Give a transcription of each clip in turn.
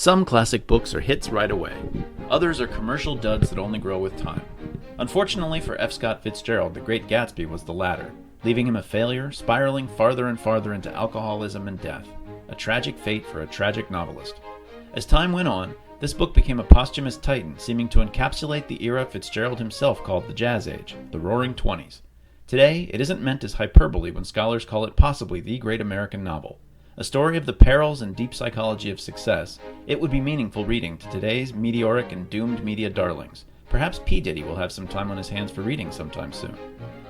Some classic books are hits right away. Others are commercial duds that only grow with time. Unfortunately for F. Scott Fitzgerald, The Great Gatsby was the latter, leaving him a failure, spiraling farther and farther into alcoholism and death. A tragic fate for a tragic novelist. As time went on, this book became a posthumous titan, seeming to encapsulate the era Fitzgerald himself called the Jazz Age, the Roaring Twenties. Today, it isn't meant as hyperbole when scholars call it possibly the great American novel. A story of the perils and deep psychology of success, it would be meaningful reading to today's meteoric and doomed media darlings. Perhaps P. Diddy will have some time on his hands for reading sometime soon.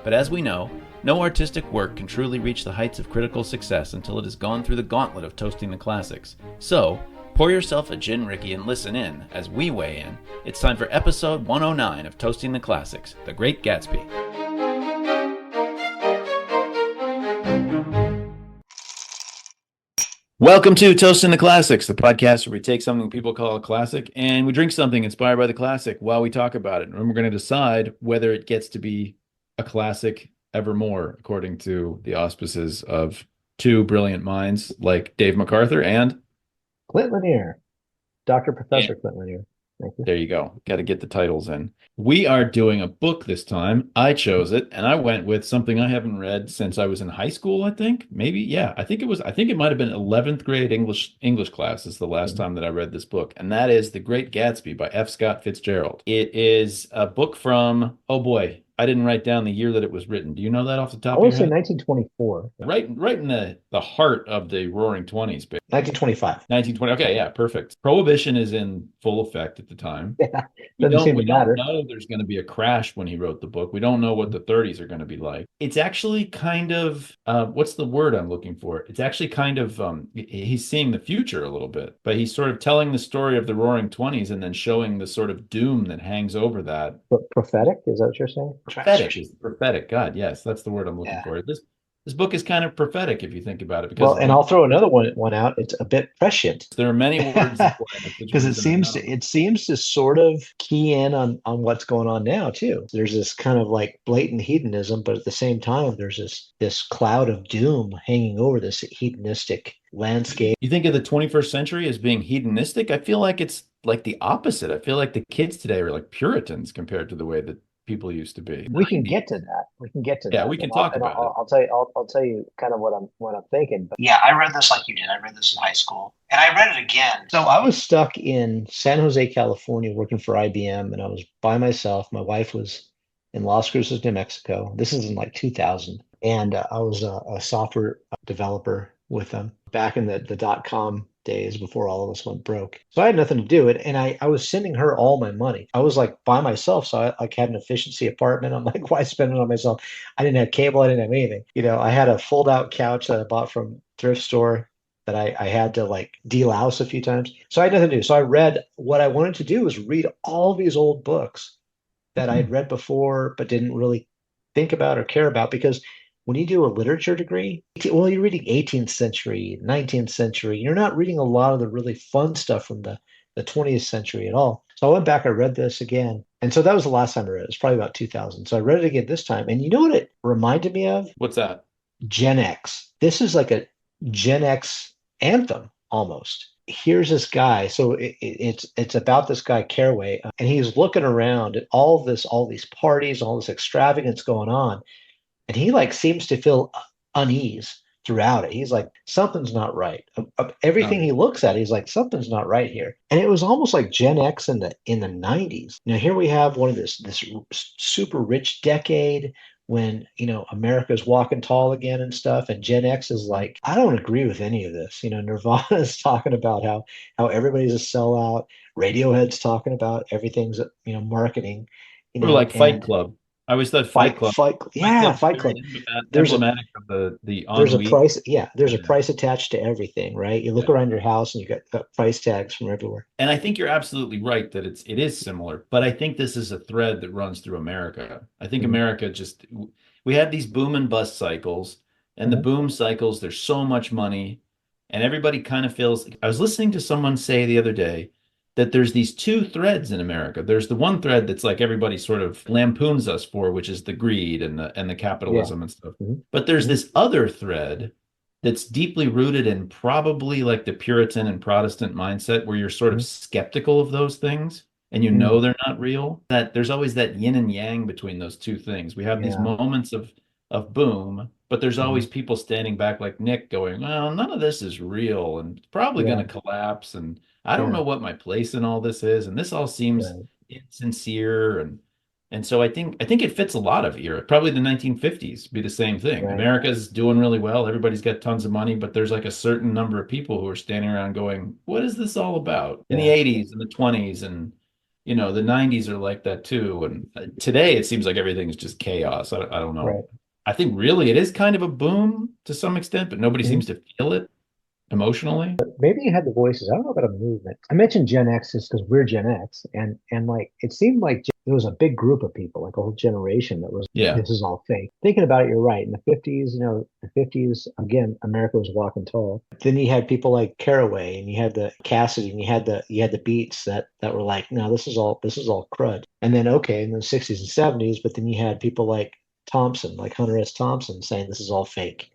But as we know, no artistic work can truly reach the heights of critical success until it has gone through the gauntlet of toasting the classics. So, pour yourself a gin Ricky and listen in as we weigh in. It's time for episode 109 of Toasting the Classics, The Great Gatsby. Welcome to Toasting the Classics, the podcast where we take something people call a classic and we drink something inspired by the classic while we talk about it. And we're going to decide whether it gets to be a classic evermore, according to the auspices of two brilliant minds like Dave McArthur and Clint Lanier, Dr. Professor Clint Lanier. Thank you. There you go. Got to get the titles in. We are doing a book this time. I chose it, and I went with something I haven't read since I was in high school, I think. Maybe, yeah. I think it might have been 11th grade English class is the last time that I read this book, and that is The Great Gatsby by F. Scott Fitzgerald. It is a book from, oh boy, I didn't write down the year that it was written. Do you know that off the top of your head? I would say 1924. Right in the heart of the Roaring Twenties. 1925. 1920. Okay, yeah, perfect. Prohibition is in full effect at the time. Yeah, We doesn't seem to don't matter. know there's going to be a crash when he wrote the book. We don't know what the 30s are going to be like. It's actually kind of, what's the word I'm looking for? It's actually kind of, he's seeing the future a little bit, but he's sort of telling the story of the Roaring Twenties and then showing the sort of doom that hangs over that. But prophetic, is that what you're saying? Prophetic. God, yes, that's the word I'm looking for. This book is kind of prophetic if you think about it. Well, and I'll throw another one out. It's a bit prescient. There are many words because it seems to sort of key in on what's going on now too. There's this kind of like blatant hedonism, but at the same time, there's this cloud of doom hanging over this hedonistic landscape. You think of the 21st century as being hedonistic? I feel like it's like the opposite. I feel like the kids today are like Puritans compared to the way that people used to be. We can get to that. Yeah, we can talk about it. I'll tell you kind of what I'm thinking. But yeah, I read this like you did. I read this in high school, and I read it again. So I was stuck in San Jose, California, working for IBM, and I was by myself. My wife was in Las Cruces, New Mexico. This is in like 2000, and I was a software developer with them back in the .com days before all of us went broke. So I had nothing to do it. And I was sending her all my money. I was like by myself. So I like had an efficiency apartment. I'm like, why spend it on myself? I didn't have cable. I didn't have anything. I had a fold out couch that I bought from thrift store that I had to like delouse a few times. So I had nothing to do. So I read, what I wanted to do was read all these old books that I had read before, but didn't really think about or care about, because when you do a literature degree, well, you're reading 18th century, 19th century. You're not reading a lot of the really fun stuff from the 20th century at all. So I went back, I read this again. And so that was the last time I read it. It was probably about 2000. So I read it again this time. And you know what it reminded me of? What's that? Gen X. This is like a Gen X anthem almost. Here's this guy. So it's about this guy Caraway, and he's looking around at all these parties, all this extravagance going on. And he like seems to feel unease throughout it. He's like, something's not right. Everything he looks at, he's like, something's not right here. And it was almost like Gen X in the 90s. Now here we have one of this super rich decade when America's walking tall again and stuff. And Gen X is like, I don't agree with any of this. Nirvana is talking about how everybody's a sellout. Radiohead's talking about everything's marketing. Or like Fight Club. I always thought Fight Club. Fight Club. There's emblematic of there's a price. Yeah, there's a price attached to everything, right? You look around your house and you got price tags from everywhere. And I think you're absolutely right that it is similar, but I think this is a thread that runs through America. I think America we have these boom and bust cycles, and the boom cycles, there's so much money, and everybody kind of feels. I was listening to someone say the other day that there's these two threads in America. There's the one thread that's like everybody sort of lampoons us for, which is the greed and the capitalism and stuff. But there's this other thread that's deeply rooted in probably like the Puritan and Protestant mindset where you're sort of Mhm. skeptical of those things and you Mm, know they're not real. That there's always that yin and yang between those two things. We have these yeah. moments of boom, but there's always Mhm. people standing back like Nick going, well, none of this is real and it's probably going Yeah. to collapse. And I don't Yeah. know what my place in all this is. And this all seems Right. insincere. And so I think it fits a lot of era. Probably the 1950s be the same thing. Right. America's doing really well. Everybody's got tons of money, but there's like a certain number of people who are standing around going, "What is this all about?" In the Yeah. 80s and the 20s and the 90s are like that too. And today it seems like everything is just chaos. I don't know. Right. I think really it is kind of a boom to some extent, but nobody Mhm. seems to feel it emotionally. Maybe you had the voices. I don't know about a movement. I mentioned Gen X just because we're Gen X, and like it seemed like there was a big group of people, like a whole generation that was Yeah, this is all fake. Thinking about it, you're right. In the 50s, the 50s again, America was walking tall. Then you had people like Caraway, and you had the Cassidy, and you had the Beats that were like, no, this is all crud. And then okay, in the 60s and 70s, but then you had people like Thompson, like Hunter S. Thompson, saying this is all fake.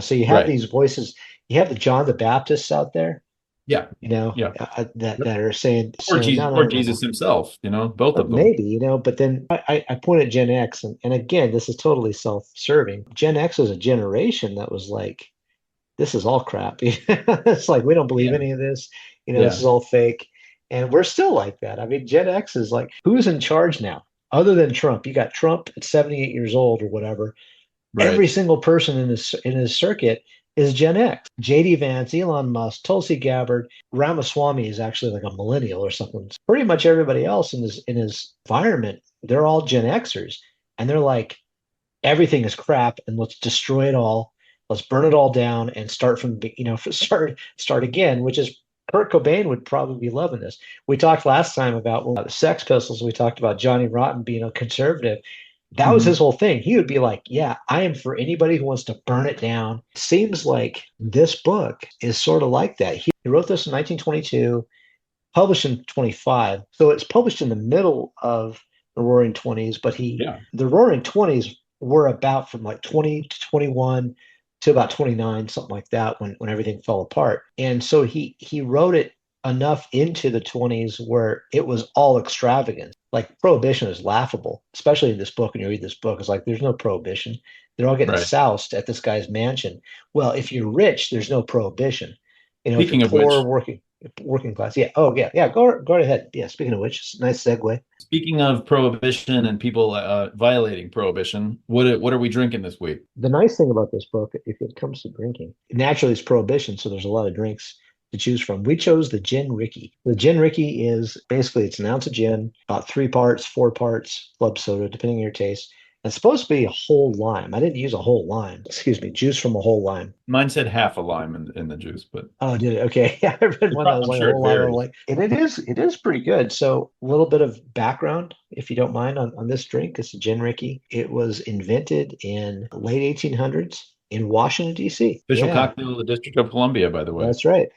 So you have right. these voices, you have the John the Baptists out there, Yeah, yeah. that Yep. that are saying Or saying Jesus, no, no, or no, no, no. Jesus himself, both But of them. maybe, but then I point at Gen X, and again, this is totally self-serving. Gen X was a generation that was like, this is all crap. It's like we don't believe Yeah, any of this. This yeah, is all fake, and we're still like that. I mean, Gen X is like, who's in charge now? Other than Trump, you got Trump at 78 years old or whatever. right. Every single person in his circuit is Gen X. JD Vance, Elon Musk, Tulsi Gabbard, Ramaswamy is actually like a millennial or something. Pretty much everybody else in his environment, they're all Gen Xers. And they're like, everything is crap and let's destroy it all. Let's burn it all down and start from start again, which is Kurt Cobain would probably be loving this. We talked last time about the Sex Pistols. We talked about Johnny Rotten being a conservative. That was his Hmm. whole thing. He would be like, "Yeah, I am for anybody who wants to burn it down." Seems like this book is sort of like that. He wrote this in 1922, published in 25. So it's published in the middle of the Roaring Twenties, but Yeah, the Roaring Twenties were about from like 20 to 21 to about 29, something like that, when everything fell apart. And so he wrote it enough into the 20s where it was all extravagant. Like prohibition is laughable, especially in this book. When you read this book, it's like there's no prohibition. They're all getting right. soused at this guy's mansion. Well, if you're rich, there's no prohibition. If you're Speaking of poor, which, working class. Yeah. Oh, yeah. Yeah. Go ahead. Yeah. Speaking of which, nice segue. speaking of prohibition and people violating prohibition, what are we drinking this week? The nice thing about this book, if it comes to drinking, naturally it's prohibition, so there's a lot of drinks to choose from. We chose the Gin Ricky. The Gin Ricky is basically it's an ounce of gin, about 3 parts, 4 parts club soda, depending on your taste. And it's supposed to be a whole lime. I didn't use a whole lime. Excuse me, juice from a whole lime. Mine said half a lime in the juice, but Oh, did it? Okay. Yeah, I read one that was I'm like a sure it whole lime. I'm varies. like, and it is pretty good. So a little bit of background, if you don't mind, on this drink. It's a gin Ricky. It was invented in late 1800s in Washington, D.C. Official Yeah, cocktail of the District of Columbia, by the way. that's right.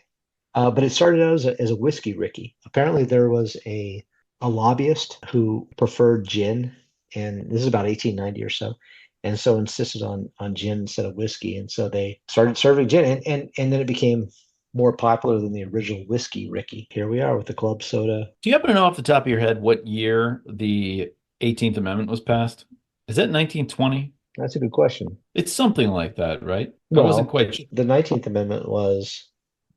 But it started out as a whiskey Ricky. Apparently, there was a lobbyist who preferred gin, and this is about 1890 or so, and so insisted on gin instead of whiskey. And so they started serving gin, and then it became more popular than the original whiskey Ricky. Here we are with the club soda. Do you happen to know off the top of your head what year the 18th Amendment was passed? Is that 1920? That's a good question. It's something like that, right? I wasn't Well, quite sure. the 19th Amendment was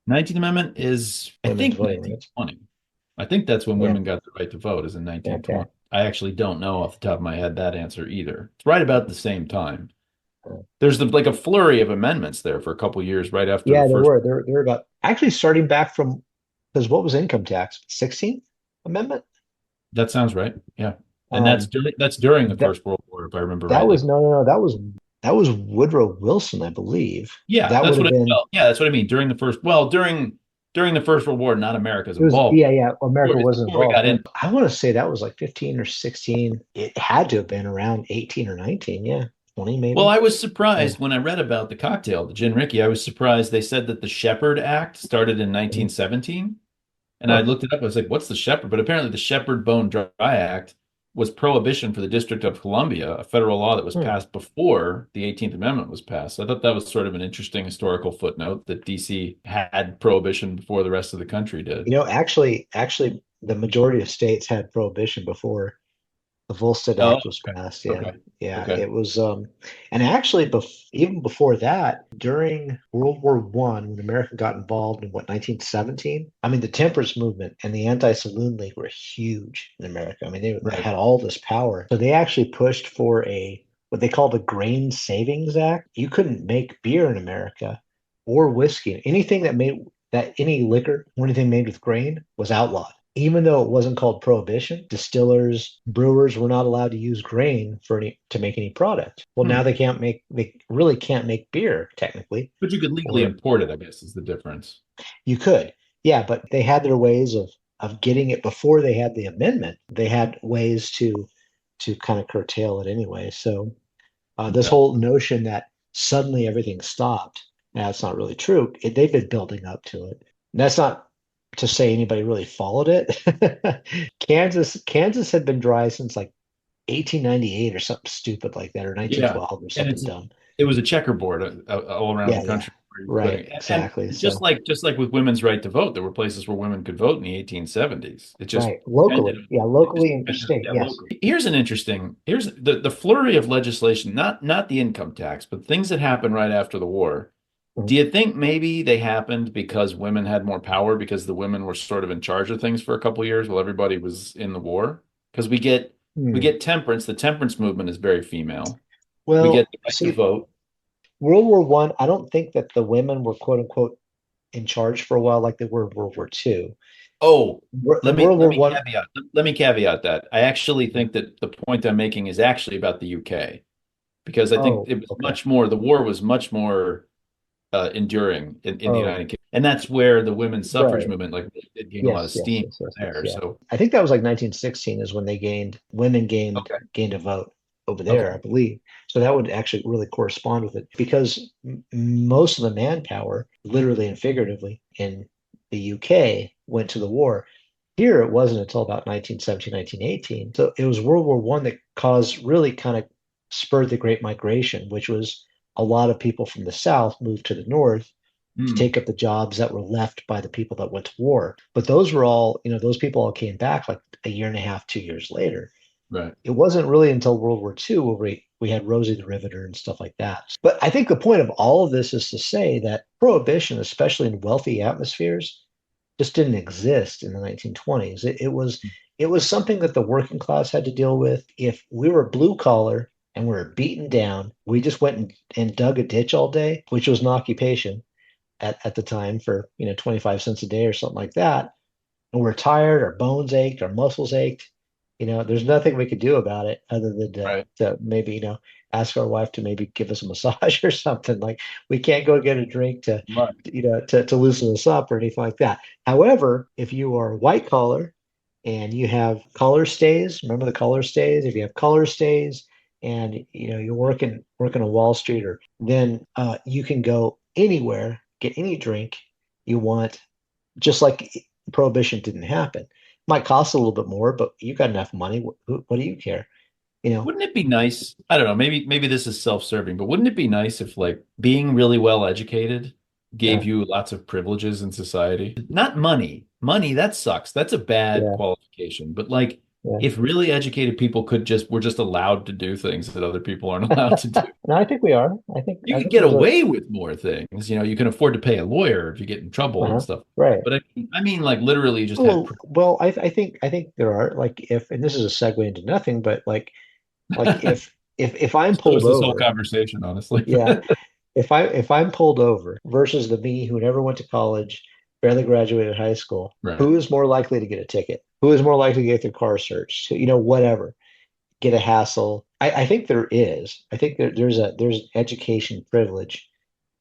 19th Amendment is, I women's think, voting rights. 1920. I think that's when Yeah. women got the right to vote, is in Okay. 1920. I actually don't know off the top of my head that answer either. It's right about the same time. There's like a flurry of amendments there for a couple years right after the Yeah, there first. were. There were about actually starting back from because what was income tax? 16th Amendment? That sounds right. Yeah. And Um, that's during the that First World War, if I remember that rightly. was no, no, no. That was Woodrow Wilson, I believe. Yeah, That would that's have what I been. felt. Yeah, that's what I mean. During the First World War, not America's It was, involved. yeah, yeah. America It's wasn't before we involved. got No, in. I want to say that was like 15 or 16. It had to have been around 18 or 19. Yeah, 20 Well, maybe. I was Yeah. surprised when I read about the cocktail, the Gin Ricky. I was surprised they said that the Shepherd Act started in Mhm. 1917. And I Huh. looked it up. I was like, what's the Shepherd? But apparently the Shepherd Bone Dry Act was prohibition for the District of Columbia, a federal law that was Hmm. passed before the 18th Amendment was passed. I thought that was sort of an interesting historical footnote that DC had prohibition before the rest of the country did. Actually, the majority of states had prohibition before the Volstead Oh, Act was passed. Yeah, okay. yeah, Okay. it was. And actually, even before that, during World War One, when America got involved in what 1917, I mean, the temperance movement and the Anti-Saloon League were huge in America. I mean, they Right. had all this power, so they actually pushed for a what they called the Grain Savings Act. You couldn't make beer in America or whiskey, anything that made that any liquor or anything made with grain was outlawed. Even though it wasn't called prohibition, distillers, brewers were not allowed to use grain for any to make any product. Well, now Hmm. they really can't make beer technically, But you could legally or import it, I guess, is the difference. you could. Yeah, but they had their ways of getting it before they had the amendment. They had ways to kind of curtail it anyway. So this Okay. whole notion that suddenly everything stopped, now it's not really true. They've been building up to it. And that's not to say anybody really followed it. Kansas had been dry since like 1898 or something stupid like that, or Yeah. 1912 or And something dumb. it was a checkerboard all around the Yeah, yeah, country where you were right, putting and exactly. just So, like with women's right to vote, there were places where women could vote in the 1870s. It just right, depended locally, yeah, it just locally in each depended state, yeah, yes. locally. Here's the flurry of legislation, not the income tax, but things that happened right after the war. Mhm. Do you think maybe they happened because women had more power because the women were sort of in charge of things for a couple of years while everybody was in the war? Because we Hmm. get temperance. The temperance movement is very female. We get Well, the right to see, vote. World War One, I don't think that the women were quote unquote in charge for a while like they were in World War Two. Oh, In World War One, let me caveat that. I actually think that the point I'm making is actually about the UK because I think oh, it was okay. much more, the war was much more enduring in the Oh, United Kingdom. And that's where the women's suffrage right. movement like really did gain a lot of Yes, yes, steam yes, yes, yes, there. yeah. So, I think that was like 1916 is when women okay. gained a vote over there, I Okay. believe. So that would actually really correspond with it because most of the manpower, literally and figuratively, in the UK went to the war. Here it wasn't until about 1917, 1918. So it was World War One that caused really kind of spurred the Great Migration, which was a lot of people from the South moved to the North to Hmm. take up the jobs that were left by the people that went to war. But those were all, those people all came back like a year and a half, 2 years later. Right. It wasn't really until World War II where we had Rosie the Riveter and stuff like that. But I think the point of all of this is to say that prohibition, especially in wealthy atmospheres, just didn't exist in the 1920s. It was something that the working class had to deal with. If we were blue collar and we were beaten down, we just went and dug a ditch all day, which was an occupation at the time for 25 cents a day or something like that, and we're tired, our bones ached, our muscles ached, there's nothing we could do about it other than Right. to maybe ask our wife to maybe give us a massage or something. Like we can't go get a drink Right. to loosen us up or anything like that. However, if you are white collar and you have collar stays, remember the collar stays, if you have collar stays and you're working on Wall Street, or then you can go anywhere, get any drink you want, just like prohibition didn't happen. Might cost a little bit more, but you got enough money. What do you care? You know, Wouldn't it be nice? I don't know, maybe this is self-serving, but wouldn't it be nice if like being really well educated yeah, gave you lots of privileges in society? Not money. Money, that sucks. That's a bad yeah, qualification. But like yeah. if really educated people were just allowed to do things that other people aren't allowed to do. No, I think we are. I think You I could think get there's a away with more things. You can afford to pay a lawyer if you get in trouble and uh-huh, stuff. right. But I mean like literally just have Well, I think there are like if, and this is a segue into nothing, but like if I'm so pulled is this whole over, conversation, honestly. yeah, if I'm pulled over versus the me who never went to college, barely graduated high school, Right. who is more likely to get a ticket? Who is more likely to get their car searched? Whatever, get a hassle. I think there is. I think there's an education privilege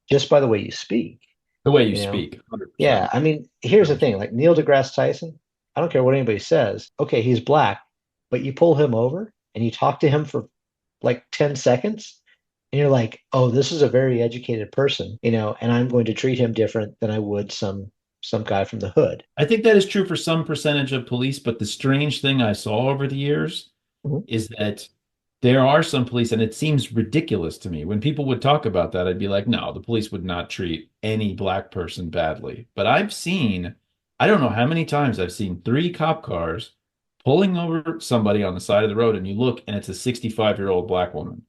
just by the way you speak. The way you You know, speak, yeah. 100%. I mean, here's the thing. 100%. Like Neil deGrasse Tyson, I don't care what anybody says. Okay, he's black, but you pull him over and you talk to him for like 10 seconds, and you're like, oh, this is a very educated person, and I'm going to treat him different than I would some guy from the hood. I think that is true for some percentage of police, but the strange thing I saw over the years Mhm. is that there are some police, and it seems ridiculous to me. When people would talk about that, I'd be like, no, the police would not treat any black person badly. But I don't know how many times I've seen three cop cars pulling over somebody on the side of the road, and you look, and it's a 65-year-old black woman.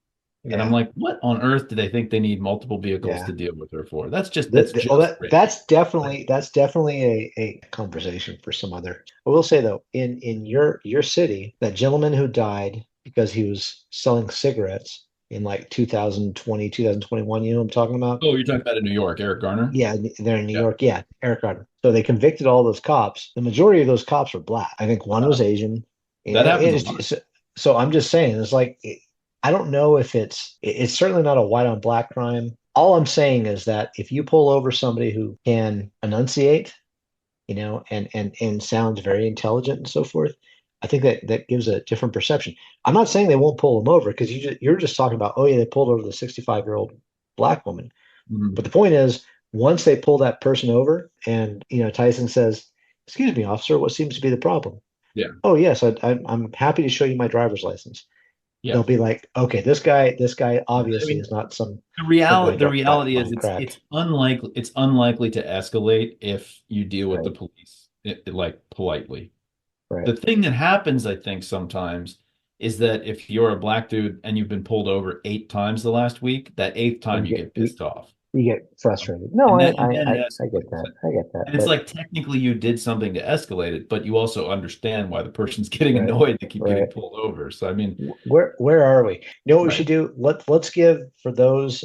And I'm Yeah, like, what on earth do they think they need multiple vehicles yeah. to deal with her for? That's Oh, just crazy. that's definitely a conversation for some other. I will say though, in your city, that gentleman who died because he was selling cigarettes in like 2020, 2021, you know what I'm talking about? Oh, you're talking about in New York, Eric Garner? Yeah, they're in New Yeah. York. Yeah, Eric Gardner. So they convicted all those cops. The majority of those cops were black. I think one was Asian. That Yeah, happens a lot. so I'm just saying, it's like I don't know if it's certainly not a white on black crime. All I'm saying is that if you pull over somebody who can enunciate, and sounds very intelligent and so forth, I think that gives a different perception. I'm not saying they won't pull them over because you're just talking about, oh yeah, they pulled over the 65-year-old black woman. Mhm. But the point is, once they pull that person over and, Tyson says, "Excuse me, officer, what seems to be the problem?" Yeah. "Oh, yes, I'm happy to show you my driver's license." Yeah. They'll be like, "Okay, this guy I obviously mean, is not the some guy reality is buying crack." it's unlikely to escalate if you deal with the Right, police like politely. right. The thing that happens, I think, sometimes is that if you're a black dude and you've been pulled over 8 times the last week, that eighth And time you get pissed off. you get frustrated. No, And then it I get escalates. that. I get that. And it's But like technically you did something to escalate it, but you also understand why the person's getting right, annoyed to keep right. getting pulled over. So I mean, Where are we? You know what we right. should do? Let's give for those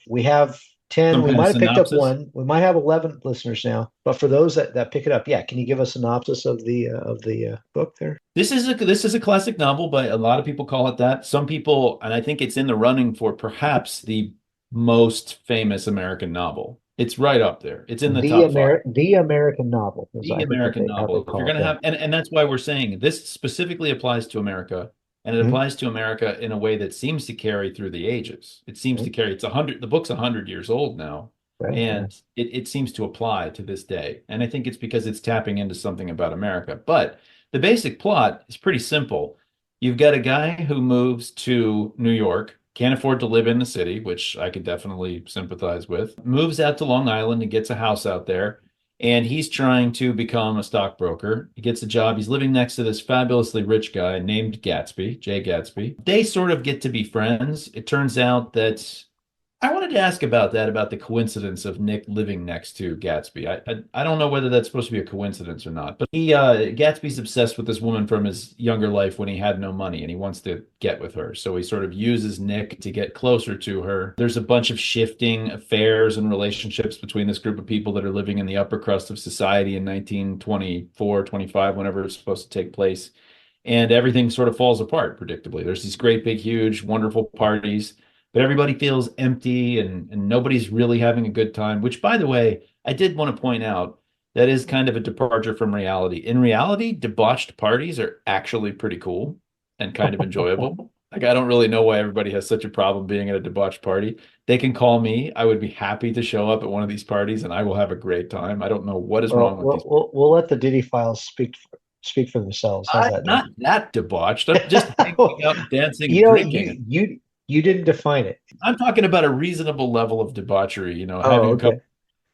we have 10, Some we kind of might have picked up synopsis. one. We might have 11 listeners now. But for those that pick it up, yeah, can you give a synopsis of the book there? This is a classic novel, but a lot of people call it that. Some people, and I think it's in the running for perhaps the most famous American novel. It's right up there. It's in the top five. The American novel is The I think American how they novel. If you're call going to it. have, and that's why we're saying this specifically applies to America, and it Yeah. Mhm, applies to America in a way that seems to carry through the ages. It seems to mhm, carry. The book's 100 years old now, right, yeah. and it seems to apply to this day. And I think it's because it's tapping into something about America. But the basic plot is pretty simple. You've got a guy who moves to New York, can't afford to live in the city, which I could definitely sympathize with, moves out to Long Island and gets a house out there, and he's trying to become a stockbroker. He gets a job. He's living next to this fabulously rich guy named Gatsby, Jay Gatsby. They sort of get to be friends. It turns out that I wanted to ask about that, about the coincidence of Nick living next to Gatsby. I don't know whether that's supposed to be a coincidence or not, but Gatsby's obsessed with this woman from his younger life when he had no money and he wants to get with her. So he sort of uses Nick to get closer to her. There's a bunch of shifting affairs and relationships between this group of people that are living in the upper crust of society in 1924, 25, whenever it's supposed to take place. And everything sort of falls apart predictably. There's these great big huge wonderful parties, but everybody feels empty and nobody's really having a good time, which, by the way, I did want to point out that is kind of a departure from reality. In reality, debauched parties are actually pretty cool and kind of enjoyable. Like, I don't really know why everybody has such a problem being at a debauched party. They can call me. I would be happy to show up at one of these parties and I will have a great time. I don't know what is Well, wrong with these. we'll let the Diddy files speak for themselves. How's that, Not that debauched. I'm just hanging out, dancing, and You know, drinking. you didn't define it. I'm talking about a reasonable level of debauchery, Oh, having a couple okay.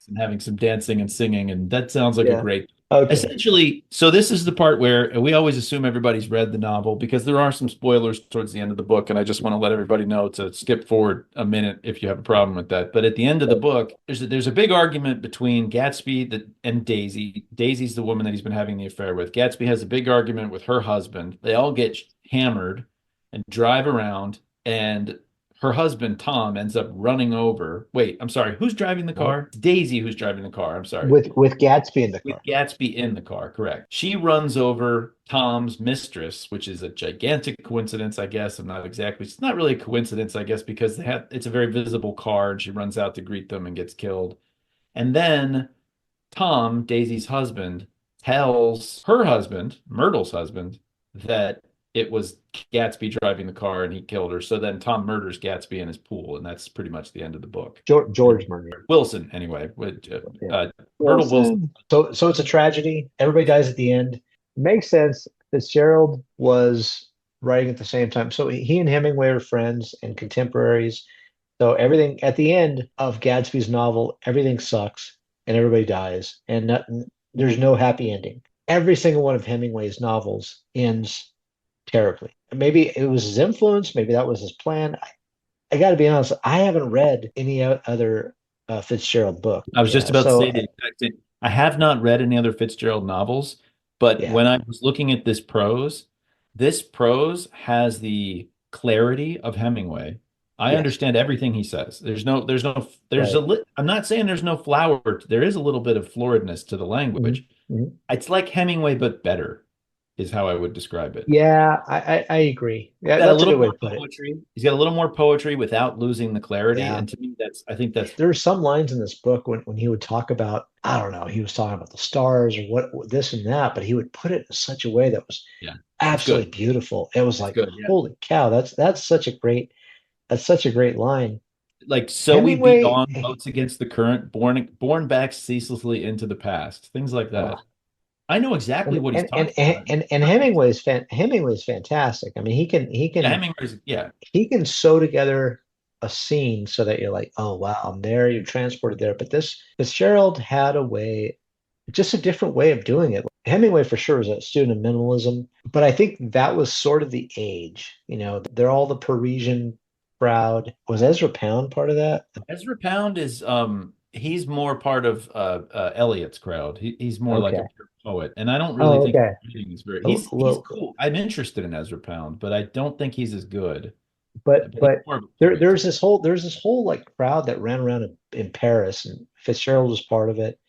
and having some dancing and singing, and that sounds like a Yeah. great. Okay. Essentially, so this is the part where we always assume everybody's read the novel because there are some spoilers towards the end of the book, and I just want to let everybody know to skip forward a minute if you have a problem with that. But at the end of the Right. book, there's a big argument between and Daisy. Daisy's the woman that he's been having the affair with. Gatsby has a big argument with her husband. They all get hammered and drive around, and her husband, Tom, ends up running over. Wait, I'm sorry. Who's driving the What? car? It's Daisy who's driving the car. I'm sorry. With Gatsby in the With car. Gatsby in the car, correct. She runs over Tom's mistress, which is a gigantic coincidence, I guess. I'm not exactly, it's not really a coincidence, I guess, because it's a very visible car and she runs out to greet them and gets killed. And then Tom, Daisy's husband, tells her husband, Myrtle's husband, that it was Gatsby driving the car and he killed her. So then Tom murders Gatsby in his pool, and that's pretty much the end of the book. George Murray. Wilson, anyway, with Yeah. Myrtle Wilson. Wilson. So it's a tragedy. Everybody dies at the end. Makes sense. Fitzgerald was writing at the same time. So he and Hemingway are friends and contemporaries. So everything at the end of Gatsby's novel, everything sucks and everybody dies, and there's no happy ending. Every single one of Hemingway's novels ends terribly. Maybe it was his influence, maybe that was his plan. I got to be honest, I haven't read any other Fitzgerald book. I was just Yeah, about to so say the exact same. I have not read any other Fitzgerald novels, but yeah, when I was looking at this prose has the clarity of Hemingway. I yes, understand everything he says. right. I'm not saying there's no flower. There is a little bit of floridness to the Hmm. language. Hmm. It's like Hemingway, but better, is how I would describe it. Yeah, I agree. Yeah, Got a that's a little good way more to put it. poetry. He's got a little more poetry without losing the clarity. Yeah. And to me, I think that's There are some lines in this book when he would talk about, I don't know, he was talking about the stars or what this and that, but he would put it in such a way that was yeah, it's absolutely good. beautiful. It was It's like, good. Yeah. holy cow, that's such a great line. Like, so we beat Hemingway, on boats against the current, born back ceaselessly into the past, things like uh, that. I know exactly and what he's and and talking about. and Hemingway's fantastic. I mean, Yeah, Hemingway's, yeah, he can sew together a scene so that you're like, oh wow, I'm there, you're transported there. But this Fitzgerald had a way, just a different way of doing it. Hemingway for sure is a student of minimalism, but I think that was sort of the age. They're all the Parisian crowd. Was Ezra Pound part of that? Ezra Pound is he's more part of Eliot's crowd. He's more like a Okay. pure poet, and I don't really Oh, think his okay. writing is very. A He's little, cool. I'm interested in Ezra Pound, but I don't think he's as good. But he's but more of a there poet. there's this whole like crowd that ran around in Paris, and Fitzgerald was part of it.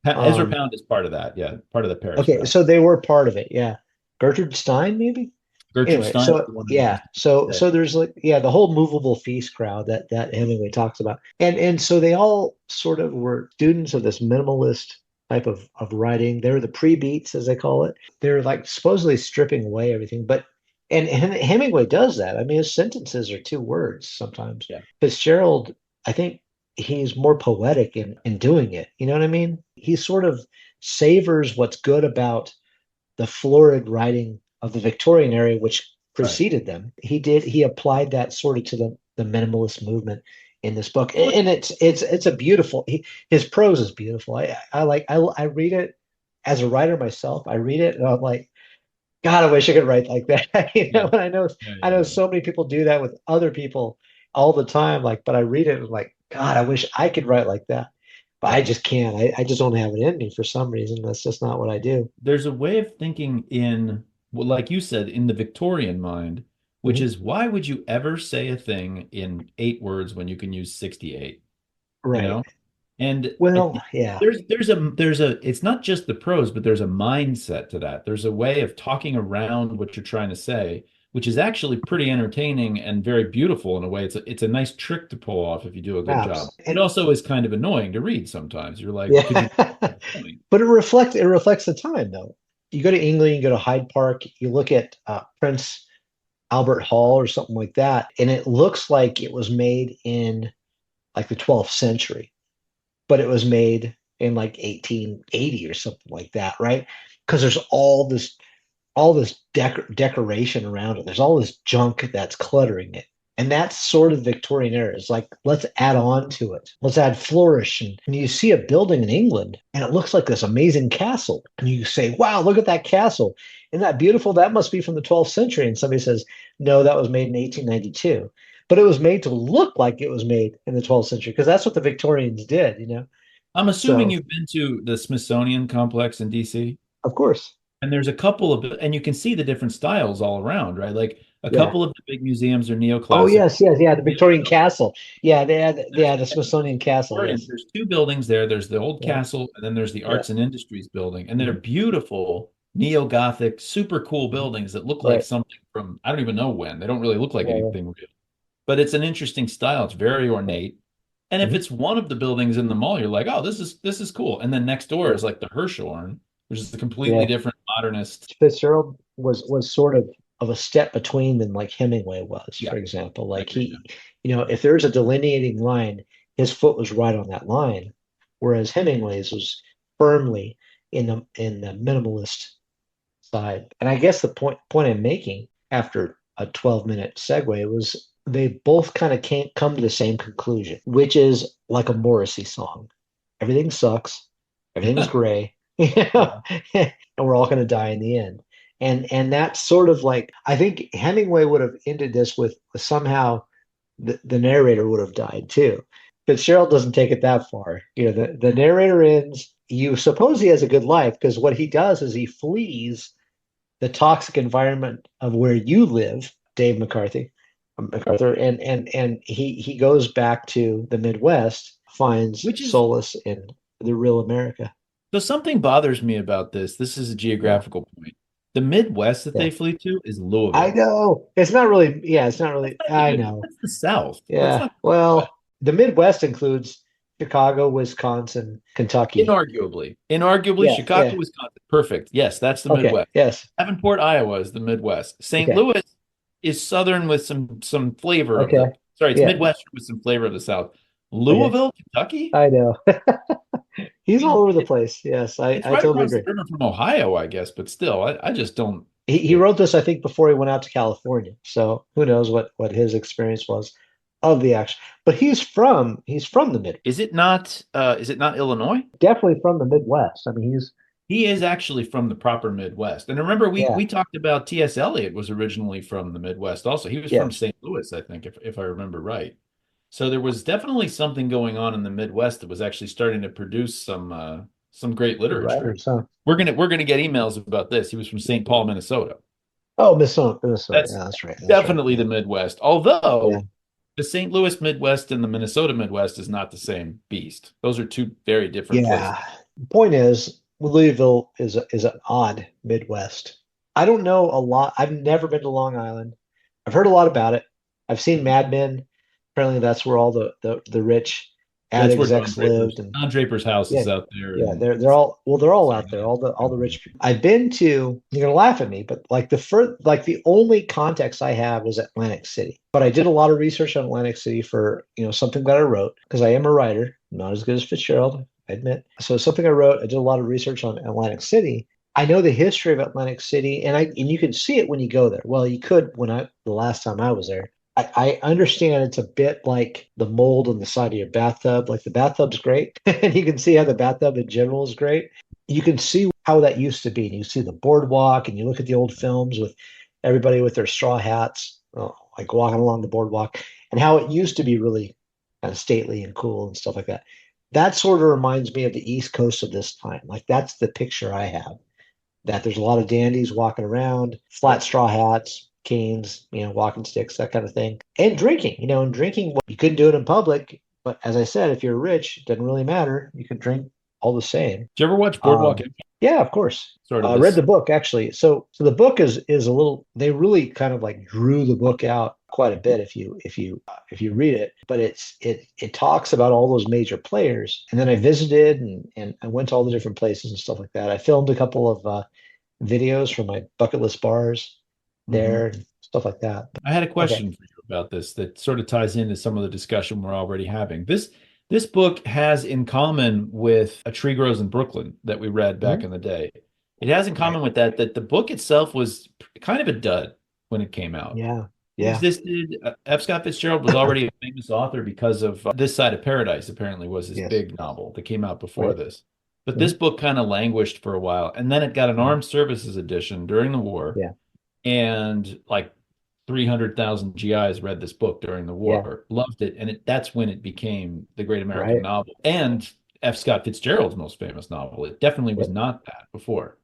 Ezra Um, Pound is part of that. Yeah, part of the Paris okay, crowd. so they were part of it, yeah. Gertrude Stein, maybe? Gertrude Anyway, Stein is so the one yeah, who's so dead. so there's like yeah, the whole movable feast crowd that Hemingway talks about. And so they all sort of were students of this minimalist type of writing. They're the pre-beats, as they call it. They're like supposedly stripping away everything, but and Hemingway does that. I mean, his sentences are two words sometimes. Yeah, Fitzgerald, I think he's more poetic in doing it. You know what I mean? He sort of savors what's good about the florid writing of the Victorian era, which right. preceded them. He applied that sort of to the minimalist movement in this book, Well, and it's a beautiful. His prose is beautiful. I read it as a writer myself. I read it and I'm like, God, I wish I could write like that. yeah, And yeah, I yeah, know yeah. so many people do that with other people all the time. Like, but I read it and I'm like, God, I wish I could write like that. But I Yeah. just can't. I just don't have it in me for some reason. That's just not what I do. There's a way of thinking in, well, like you said, in the Victorian mind, which Mhm. is why would you ever say a thing in 8 words when you can use 68? You Right. know? And Well, yeah. there's a it's not just the prose, but there's a mindset to that. There's a way of talking around what you're trying to say, which is actually pretty entertaining and very beautiful in a way. It's a nice trick to pull off if you do a good job. Maps. It And also is kind of annoying to read sometimes. You're like, could yeah. you point? But it reflects the time though. You go to England, you go to Hyde Park, you look at Prince Albert Hall or something like that, and it looks like it was made in like the 12th century, but it was made in like 1880 or something like that, right? Because there's all this decoration around it. There's all this junk that's cluttering it. And that's sort of Victorian era. It's like, let's add on to it. Let's add flourish. And you see a building in England and it looks like this amazing castle. And you say, wow, look at that castle. Isn't that beautiful? That must be from the 12th century. And somebody says, no, that was made in 1892. But it was made to look like it was made in the 12th century because that's what the Victorians did. I'm assuming So, you've been to the Smithsonian complex in DC. of course. And there's a couple of, and you can see the different styles all around, right? Like a Yeah. couple of the big museums are Oh, neoclassic. yes, yes, yeah. The The other Victorian buildings, castle. Yeah, they had, there's yeah, the Smithsonian castle. Yes. there's two buildings there. There's the old Yeah. castle, and then there's the Yeah. Arts and Industries building, and they're Mhm. beautiful neo-Gothic, super cool Mhm. buildings that look like Right. something from I don't even know when. They don't really look like Yeah. Yeah. anything real, but it's an interesting style. It's very Right. ornate. And if Mhm. it's one of the buildings in the mall, you're like, oh, this is cool. And then next door Yeah. is like the Hirshhorn, which is a completely Yeah. different modernist. Fitzgerald was sort of a step between than like Hemingway was, Yeah, for example. I Like agree. Yeah. if there's a delineating line, his foot was right on that line, whereas Hemingway's was firmly in the minimalist side. And I guess the point I'm making after a 12-minute segue, was they both kind of can't come to the same conclusion, which is like a Morrissey song. Everything sucks. Everything's gray. Yeah. And we're all going to die in the end. And that's sort of like, I think Hemingway would have ended this with somehow the narrator would have died too. Fitzgerald doesn't take it that far. The narrator ends, you suppose he has a good life because what he does is he flees the toxic environment of where you live, Dave McArthur, and he goes back to the Midwest, finds Which is solace in the real America. so something bothers me about this. This is a Yeah, geographical point. The Midwest that yeah. they flee to is I Louisville. know. It's not really, yeah, it's not That's really, not I even, know. that's the South. That's Yeah. not the Midwest. Well, the Midwest includes Chicago, Wisconsin, Kentucky. Inarguably, Yeah, Chicago, yeah. Wisconsin. Perfect. Yes, that's the Okay. Midwest. Yes. Davenport, Iowa is the Midwest. St. Okay. Louis is southern with some flavor of the Okay. sorry, it's Yeah. Midwestern with some flavor of the South. Okay. Louisville, Kentucky? I know. I He's all mean, over the place. Yes, it's I right totally across the agree. river from Ohio, I guess, but still, I just don't. He wrote this, I think, before he went out to California. So who knows what his experience was of the action. But he's from the mid, Is it not Illinois? definitely from the Midwest. I mean, he's He is actually from the proper Midwest. And remember, yeah, we talked about T.S. Eliot was originally from the Midwest also. He was from yes, St. Louis, I think, if I remember right. So there was definitely something going on in the Midwest that was actually starting to produce some great good literature. writers, huh? We're gonna get emails about this. He was from St. Paul, Minnesota. Oh, Minnesota. That's Yeah, that's right. That's right. definitely Yeah, the Midwest. yeah, Although the St. Louis Midwest and the Minnesota Midwest is not the same beast. Those are two very different places. yeah. Point is, Louisville is an odd Midwest. I don't know a lot. I've never been to Long Island. I've heard a lot about it. I've seen Mad Men. Apparently, that's where all the rich ad That's where Don execs Draper's lived, and Don Draper's house yeah, is out there, yeah. and They're all sorry, out there. All the rich people. I've been to. You're gonna laugh at me, but like the only context I have is Atlantic City. But I did a lot of research on Atlantic City for something that I wrote because I am a writer, not as good as Fitzgerald, I admit. So something I wrote. I did a lot of research on Atlantic City. I know the history of Atlantic City, and you can see it when you go there. Well, you could the last time I was there. I understand it's a bit like the mold on the side of your bathtub. Like the bathtub's great, and you can see how the bathtub in general is great. You can see how that used to be. And you see the boardwalk, and you look at the old films with everybody with their straw hats, like walking along the boardwalk, and how it used to be really kind of stately and cool and stuff like that. That sort of reminds me of the East Coast of this time. Like that's the picture I have, that there's a lot of dandies walking around, flat straw hats, canes, walking sticks, that kind of thing. And drinking, and drinking, well, you couldn't do it in public. But as I said, if you're rich, it doesn't really matter. You could drink all the same. did you ever watch Boardwalk Um, Empire? yeah, of course. Sort of I read this. the book actually. So the book is a little. They really kind of like drew the book out quite a bit if you read it. But it talks about all those major players. And then I visited and I went to all the different places and stuff like that. I filmed a couple of videos from my bucket list bars Mhm. there, and stuff like that. I had a Okay. question for you about this that sort of ties into some of the discussion we're already having. This book has in common with A Tree Grows in Brooklyn that we read back Mhm. in the day. It has in Right. common with that the book itself was kind of a dud when it came out. Yeah. It Yeah. existed. F. Scott Fitzgerald was already a famous author because of This Side of Paradise, apparently, was his Yes. big novel that came out before Right. this. But this Mhm. book kind of languished for a while, and then it got an Mhm. armed services edition during the war, Yeah. and like 300,000 GIs read this book during the Yeah. war, loved it, and that's when it became the great American Right. novel and F. Scott Fitzgerald's most famous novel. It definitely was Yep. not that before.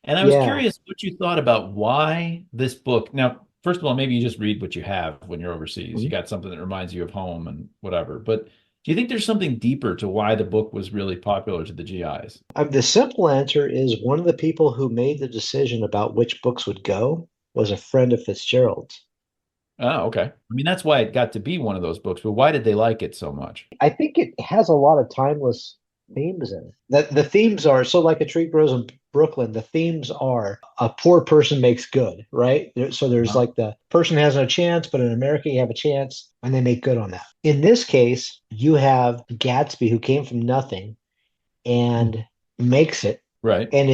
And I was Yeah. curious what you thought about why this book. Now, first of all, maybe you just read what you have when you're overseas. You Mhm. got something that reminds you of home and whatever. But do you think there's something deeper to why the book was really popular to the GIs? The simple answer is one of the people who made the decision about which books would go was a friend of Fitzgerald's. Oh, okay. I mean, that's why it got to be one of those books, but why did they like it so much? I think it has a lot of timeless themes in it. The themes are so like A Tree Grows in Brooklyn. The themes are a poor person makes good, right? So there's Uh-huh. like the person has no chance, but in America you have a chance, and they make good on that. In this case, you have Gatsby who came from nothing and makes it, Right. and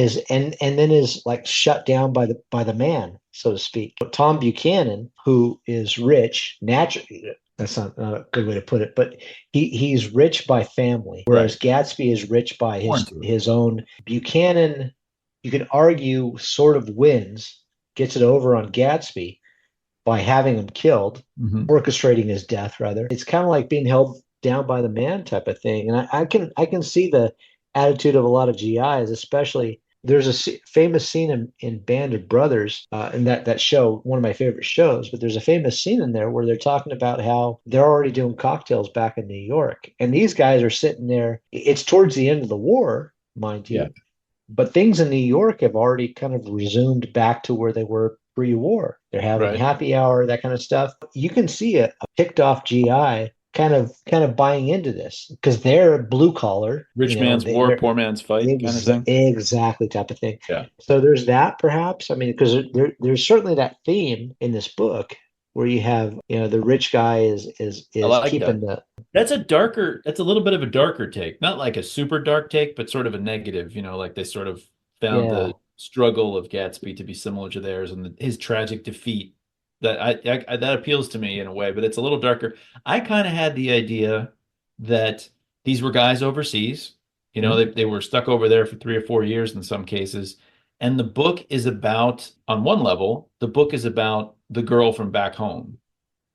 then is like shut down by the man, so to speak. But Tom Buchanan, who is rich naturally, that's not a good way to put it, but he's rich by family, whereas Right. Gatsby is rich by Born to it. his own. Buchanan, you could argue, sort of wins, gets it over on Gatsby by having him killed, Hmm. orchestrating his death, rather. It's kind of like being held down by the man type of thing. And I can see the attitude of a lot of GIs, especially there's a famous scene in Band of Brothers, in that show, one of my favorite shows, but there's a famous scene in there where they're talking about how they're already doing cocktails back in New York. And these guys are sitting there. It's towards the end of the war, mind Yeah. you, but things in New York have already kind of resumed back to where they were pre-war. They're having Right. happy hour, that kind of stuff. You can see a picked off GI kind of buying into this because they're blue collar, Rich man's war, they're poor man's fight kind of thing. exactly type of thing. Yeah. So there's that perhaps. I mean, because there's certainly that theme in this book where you have, the rich guy I is like that. keeping the That's a little bit of a darker take. Not like a super dark take, but sort of a negative, like they sort of found yeah. the struggle of Gatsby to be similar to theirs and his tragic defeat. That appeals to me in a way, but it's a little darker. I kind of had the idea that these were guys overseas. Mhm. They were stuck over there for 3 or 4 years in some cases. And the book is about, on one level, the book is about the girl from back home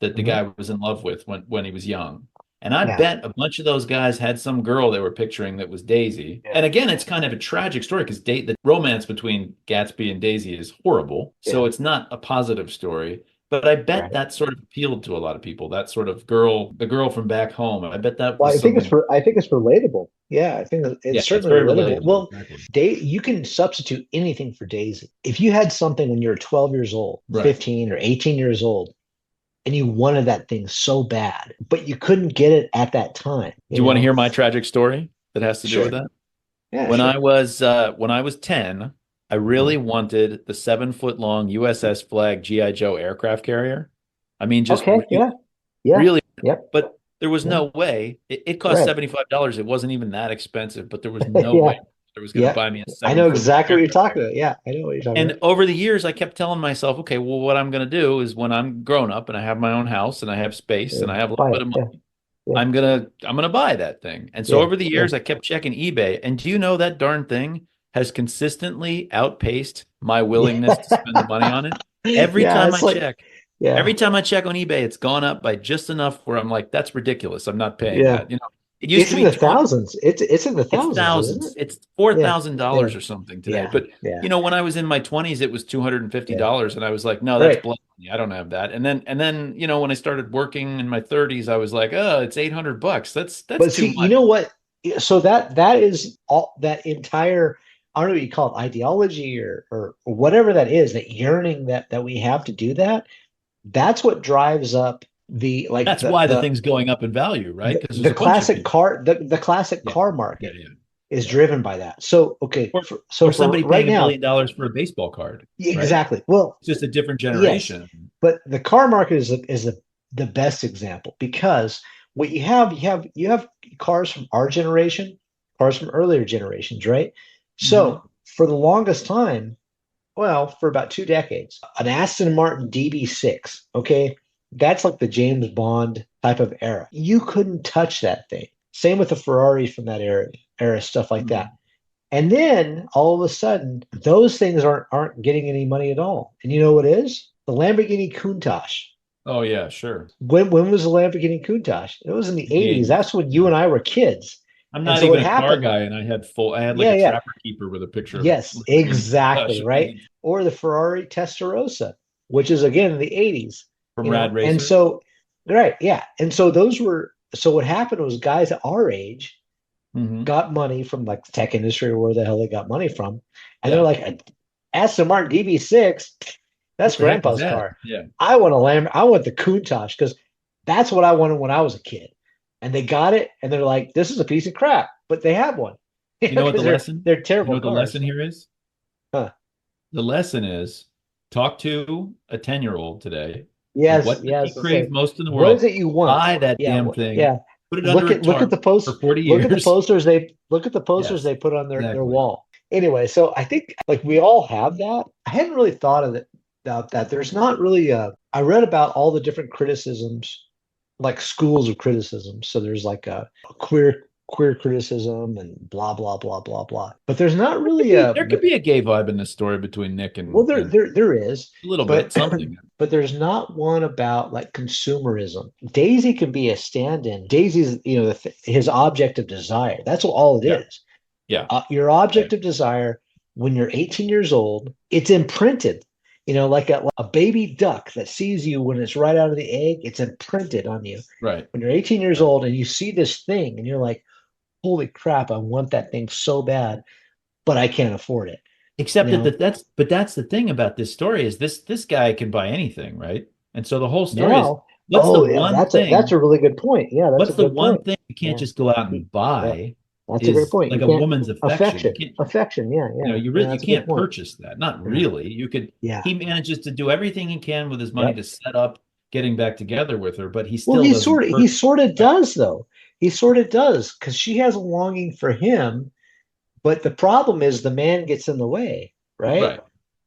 that the Mhm. guy was in love with when he was young. And I Yeah. bet a bunch of those guys had some girl they were picturing that was Daisy. Yeah. And again, it's kind of a tragic story because the romance between Gatsby and Daisy is horrible. So Yeah. it's not a positive story. But I bet Right. that sort of appealed to a lot of people. That sort of girl, the girl from back home. I bet that Well, was something. I think it's relatable. Yeah, I think it's Yeah, it's certainly very relatable. relatable. Well, Exactly. you can substitute anything for Daisy. If you had something when you were 12 years old, Right. 15 or 18 years old, and you wanted that thing so bad, but you couldn't get it at that time, Do you want to hear my tragic story that has to do with Sure. that? Yeah, When I sure. was when I was 10, I Mhm. really wanted the 7 foot long USS Flag GI Joe aircraft carrier. I mean, just Okay. really, Yeah. Yeah. really, Yep. but there was Yeah. no way. It cost Right. $75. It wasn't even that expensive, but there was no way Yeah. there was going to Yeah. buy me a I seven know foot long exactly what you're aircraft talking carrier. about. Yeah, I know what you're talking And about. over the years, I kept telling myself, okay, well, what I'm going to do is when I'm grown up and I have my own house and I have space Yeah. and I have a little Buy bit it. of Yeah. money, Yeah. I'm gonna buy that thing. And so Yeah. over the Yeah. years, I kept checking eBay. And do you know that darn thing has consistently outpaced my willingness to spend the money on it? Every Yeah. time It's I like, check, yeah. every time I check on eBay, it's gone up by just enough where I'm like, that's ridiculous. I'm not paying Yeah. that. It used It's to in be the 20, thousands. It's in the it's thousands, isn't thousands. it? It's four Yeah. thousand Yeah. dollars or something today. Yeah. But Yeah. when I was in my 20s, it was Yeah. $250, and I was like, no, that's Right. blood money. I don't have that. And then when I started working in my 30s, I was like, oh, it's $800. That's But too see, you much. know what? So that is all that entire, I don't know what you call it, ideology or whatever that is, that yearning that we have to do that. That's what drives up the like That's why the thing's going up in value, right? Because there's the a bunch of classic people. car the classic Yeah, car yeah, market yeah, is yeah. driven by that. So okay, Or so or for somebody right paying a now, million dollars for a baseball card, right? exactly. Well, It's just a different yes, generation. but the car market is the best example because what you have cars from our generation, cars from earlier generations, right? Hmm. So for the longest time, well, for about 2 decades, an Aston Martin DB6, okay, that's like the James Bond type of era. You couldn't touch that thing. Same with the Ferraris from that era, stuff like that. Hmm. And then all of a sudden, those things aren't getting any money at all. And you know what is? The Lamborghini Countach. Oh yeah, sure. When was the Lamborghini Countach? It was in the In the 80s. 80s. That's when you Yeah. and I were kids. I'm And not so what even a car happened? guy, and I had like Yeah, a yeah. Trapper Keeper with a picture of Yes, Lamborghini exactly, Countach right? Or the Ferrari Testarossa, which is again in the 80s, from Rad And Racer. so, right, yeah. And so so what happened was guys at our age Hmm. got money from like the tech industry or where the hell they got money from. And they're Yeah. like, Aston Martin DB6, that's What the heck is grandpa's that? car. Yeah. I want the Countach because that's what I wanted when I was a kid. And they got it and they're like, this is a piece of crap, but they have one. You know what Because the lesson? they're You know terrible what the cars. lesson here is? Huh. The lesson is talk to a 10-year-old today. Yes, What does he yes. It's crave like, most in the what is world? it you want? Buy that Yeah, damn thing. yeah. Put it under a Look at tarp the for post 40 look at the years. posters they look at the posters Yes, they put on their exactly. wall. Anyway, so I think like we all have that. I hadn't really thought of it about that. There's not really I read about all the different criticisms, like schools of criticism. So there's like a queer criticism and blah blah blah blah blah. But there's not really There could be a gay vibe in this story between Nick well, and there is, a little bit but something. but there's not one about like consumerism. Daisy can be a stand-in. Daisy's, his object of desire. That's all it Yeah, is. yeah, Your right, object of desire when you're 18 years old, it's imprinted. Like a baby duck that sees you when it's right out of the egg, it's imprinted on you. right, When you're 18 years right. old and you see this thing and you're like, holy crap, I want that thing so bad, but I can't afford it. You Except that, know, that's the thing about this story is this guy can buy anything, right? And so the whole story is now, what's the oh yeah, one that's thing a really good point. Yeah, that's a what's the good one point. thing you can't Yeah. just go out You- and Yeah, buy that's a great is point. like You a can't woman's affection. You affection. can't, Affection, yeah, yeah. Yeah, you that's a good can't point. purchase that. Not Yeah. really. You could Yeah. he manages to do everything he can with his money Yep. to set up getting back together with her, but he Well, still doesn't he purchase. sort of Right. does though. He sort of does because she has a longing for him, but the problem is the man gets in the way, right? Right.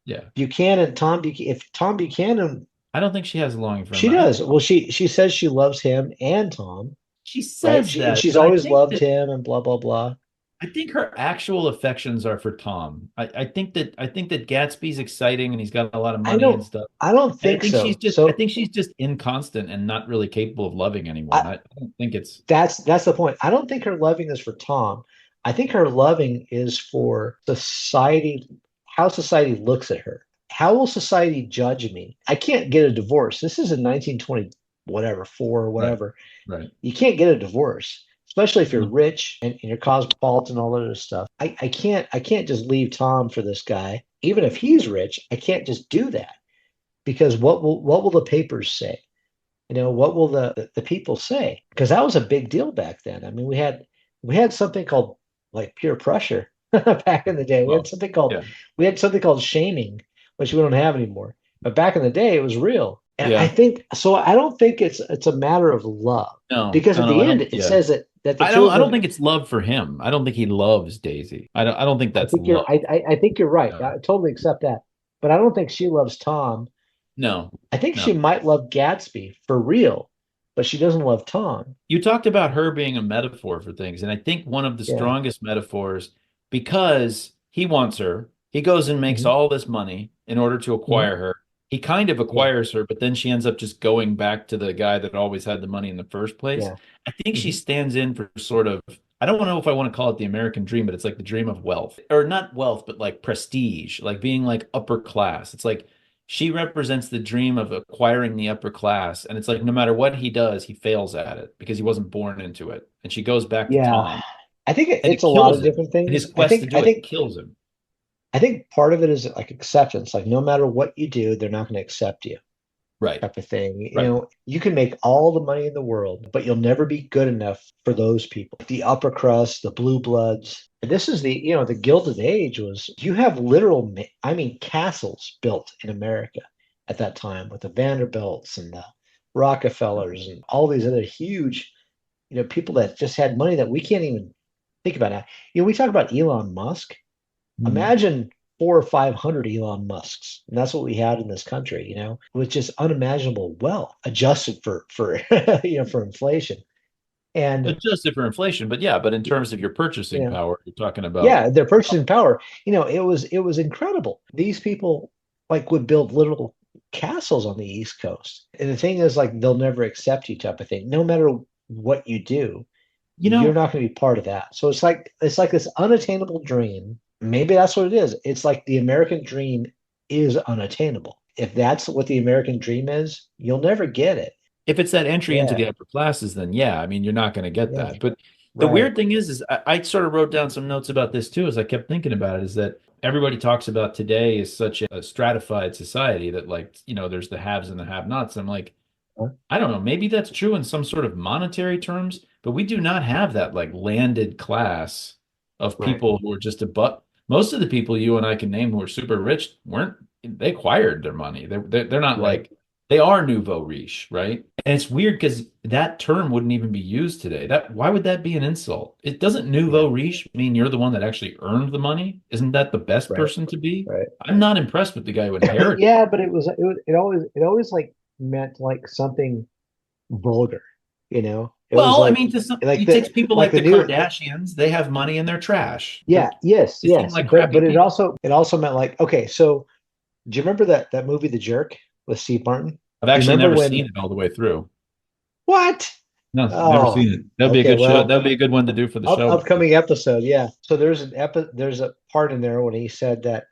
Yeah. If Tom Buchanan, I don't think she has a longing for him. she does. Well, she says she loves him and Tom, She right? says that, She's but always loved him and blah blah blah. I think her actual affections are for Tom. I think that Gatsby's exciting and he's got a lot of I money and don't stuff. I don't And think so. I So think she's just inconstant and not really capable of loving anyone. I, I don't think it's that's the point. I don't think her loving is for Tom. I think her loving is for society, how society looks at her. How will society judge me? I can't get a divorce. This is in 1920, whatever, four or right, whatever. right. You can't get a divorce, especially if you're No. rich and you're cosmopolitan, all that other stuff. I can't just leave Tom for this guy. Even if he's rich, I can't just do that because what will the papers say? What will the people say? Because that was a big deal back then. I mean, we had something called like peer pressure back in the day. Well, yeah, We had something called shaming, which we don't have anymore. But back in the day, it was real. And I yeah. think so. I don't think it's a matter of love No, because no, at no. the I end don't. it Yeah, says that the two of I don't them. think it's love for him. I don't think he loves Daisy. I don't think that's love. I think you're right. No, I totally accept that. But I don't think she loves Tom. no, I think no. she might love Gatsby for real, but she doesn't love Tom. You talked about her being a metaphor for things, and I think one of the Yeah. strongest metaphors because he wants her, he goes and makes Hmm. all this money in order to Hmm. acquire her. He kind of Yeah. acquires her, but then she ends up just going back to the guy that always had the money in the first place. Yeah. I think she Hmm. stands in for sort of, I don't know if I want to call it the American dream, but it's like the dream of wealth, or not wealth, but like prestige, like being like upper class. It's like she represents the dream of acquiring the upper class. And it's like no matter what he does, he fails at it because he wasn't born into it. And she goes back to Yeah. Tom I think and it's it a lot kills of him. different And his things. quest to do it kills him. I think part of it is like acceptance. Like no matter what you do, they're not going to accept you, Right. type of thing. Right. You can make all the money in the world, but you'll never be good enough for those people. The upper crust, the blue bloods. And this is the Gilded Age was you have I mean, castles built in America at that time with the Vanderbilts and the Rockefellers and all these other huge, people that just had money that we can't even think about now. We talk about Elon Musk. Mhm. Imagine 400 or 500 Elon Musks, and that's what we had in this country. With just unimaginable wealth adjusted for for inflation. And Adjusted for inflation, but yeah, but in terms of your purchasing you know, power, you're talking about yeah, their purchasing power. It was incredible. These people like would build little castles on the East Coast, and the thing is, like, they'll never accept you, type of thing. No matter what you do, you you're know, not going to be part of that. So it's like this unattainable dream. Maybe that's what it is. It's like the American dream is unattainable. If that's what the American dream is, you'll never get it. if it's that entry into Yeah, the upper classes, then yeah, I mean, you're not going to get yeah, that. But the right. weird thing is I sort of wrote down some notes about this too, as I kept thinking about it, is that everybody talks about today is such a stratified society that like, there's the haves and the have-nots. I'm like, Huh? I don't know, maybe that's true in some sort of monetary terms, but we do not have that like landed class of Right, people who are just above. Most of the people you and I can name who are super rich weren't, they acquired their money. They're not right. like, they are nouveau riche, right? And it's weird because that term wouldn't even be used today. That why would that be an insult? It doesn't Yeah, nouveau riche mean you're the one that actually earned the money? Isn't that the best right, person to be? right. I'm not impressed with the guy who inherited. Yeah, but it always like meant like something vulgar, you know? It was Well, I like mean, to some, like you take people like like the the new Kardashians, they have money and they're trash. yeah, yes, They seem yes. like But crappy it people. also meant like, okay, so do you remember that movie The Jerk with Steve Martin? I've Do you actually remember never seen when it all the way through. what? No, never Oh, seen it. That'd be a okay, good show. well, That'd be a good one to do for the show, maybe. upcoming episode, yeah. So there's a part in there when he said that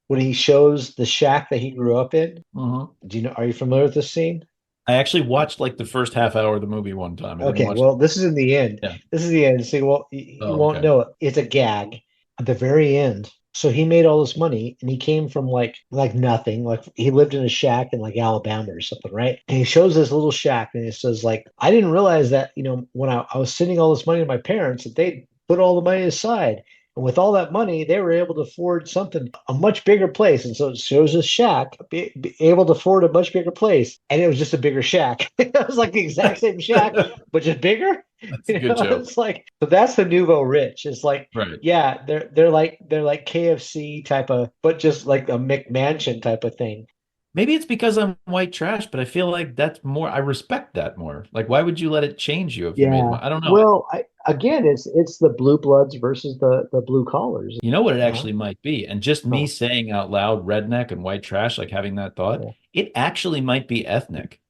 when he shows the shack that he grew up in. Mhm. Are you familiar with this scene? I actually watched like the first half hour of the movie one time. I didn't Okay, watch. well, this is in the end. Yeah. This is the end. See, well, you Oh, won't okay. know it. It's a gag at the very end. So he made all this money, and he came from like nothing. Like he lived in a shack in like Alabama or something, right? And he shows this little shack, and he says like, I didn't realize that when I was sending all this money to my parents that they put all the money aside. And with all that money, they were able to afford something, a much bigger place. And so it shows this shack be able to afford a much bigger place. And it was just a bigger shack. It was like the exact same shack, but just bigger. That's a good joke. It's like, so that's the nouveau rich. It's like, Right. yeah, they're like KFC type of, but just like a McMansion type of thing. Maybe it's because I'm white trash, but I feel like that's more, I respect that more. Like, why would you let it change you if you made Yeah. money? I don't know. Well, again, it's the blue bloods versus the blue collars. You know what it You know? actually might be? And just me Huh. saying out loud redneck and white trash, like having that thought, Yeah. it actually might be ethnic.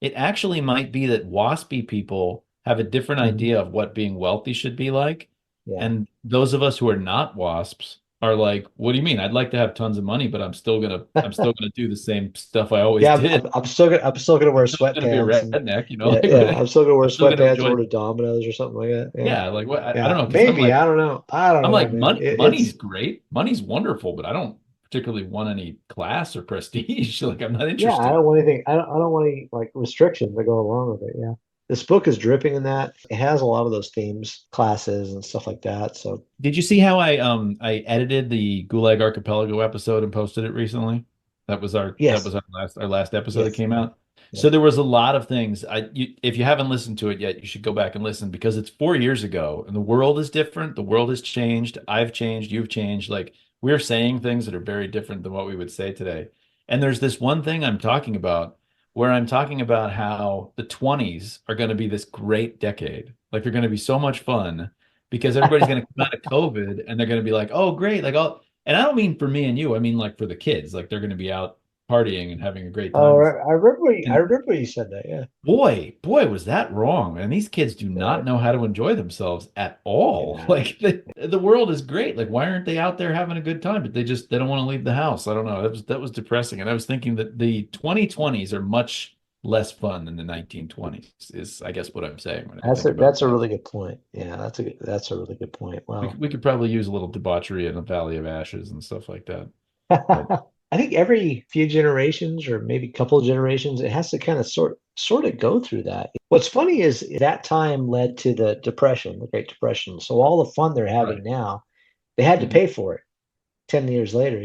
It actually might be that waspy people have a different Mhm. idea of what being wealthy should be like. Yeah. And those of us who are not wasps are like, what do you mean? I'd like to have tons of money, but I'm still gonna do the same stuff I always Yeah, did. I'm still gonna I'm wear still gonna be a sweatpants and redneck, you know, yeah, like yeah. I'm still gonna wear I'm still gonna sweatpants, enjoy. order Domino's or something like that. Yeah. Yeah, like what I don't Yeah. know, because Maybe. I don't know. I don't I'm know, like man. money's It's great, money's wonderful, but I don't particularly want any class or prestige. Like I'm not yeah, I interested. don't want anything. I don't want any like restrictions that go along with it. Yeah. This book is dripping in that. It has a lot of those themes, classes and stuff like that. So Did you see how I edited the Gulag Archipelago episode and posted it recently? That yes, was our last episode that yes, came out. yeah. So there was a lot of things. If you haven't listened to it yet, you should go back and listen because it's 4 years ago and the world is different. The world has changed. I've changed. You've changed. Like we're saying things that are very different than what we would say today. And there's this one thing I'm talking about where I'm talking about how the 20s are going to be this great decade. Like they're going to be so much fun because everybody's going to come out of COVID and they're going to be like, oh, great. Like, oh, and I don't mean for me and you, I mean like for the kids. Like they're going to be out partying and having a great Oh, time. I And remember you said that. Yeah, boy, was that wrong. And these kids do not right. know how to enjoy themselves at all. Yeah. Like the world is great. Like, why aren't they out there having a good time? But they don't want to leave the house. I don't know. That was depressing. And I was thinking that the 2020s are much less fun than the 1920s, is I guess what I'm saying when I That's think a about that's a that. really good point. Yeah, that's a really good point. We Well, could, we could probably use a little debauchery in a Valley of Ashes and stuff like that. But I think every few generations or maybe couple of generations, it has to kind of sort of go through that. What's funny is that time led to the Depression, the Great Depression. So all the fun they're having right. now, they had to Mhm. pay for it 10 years later.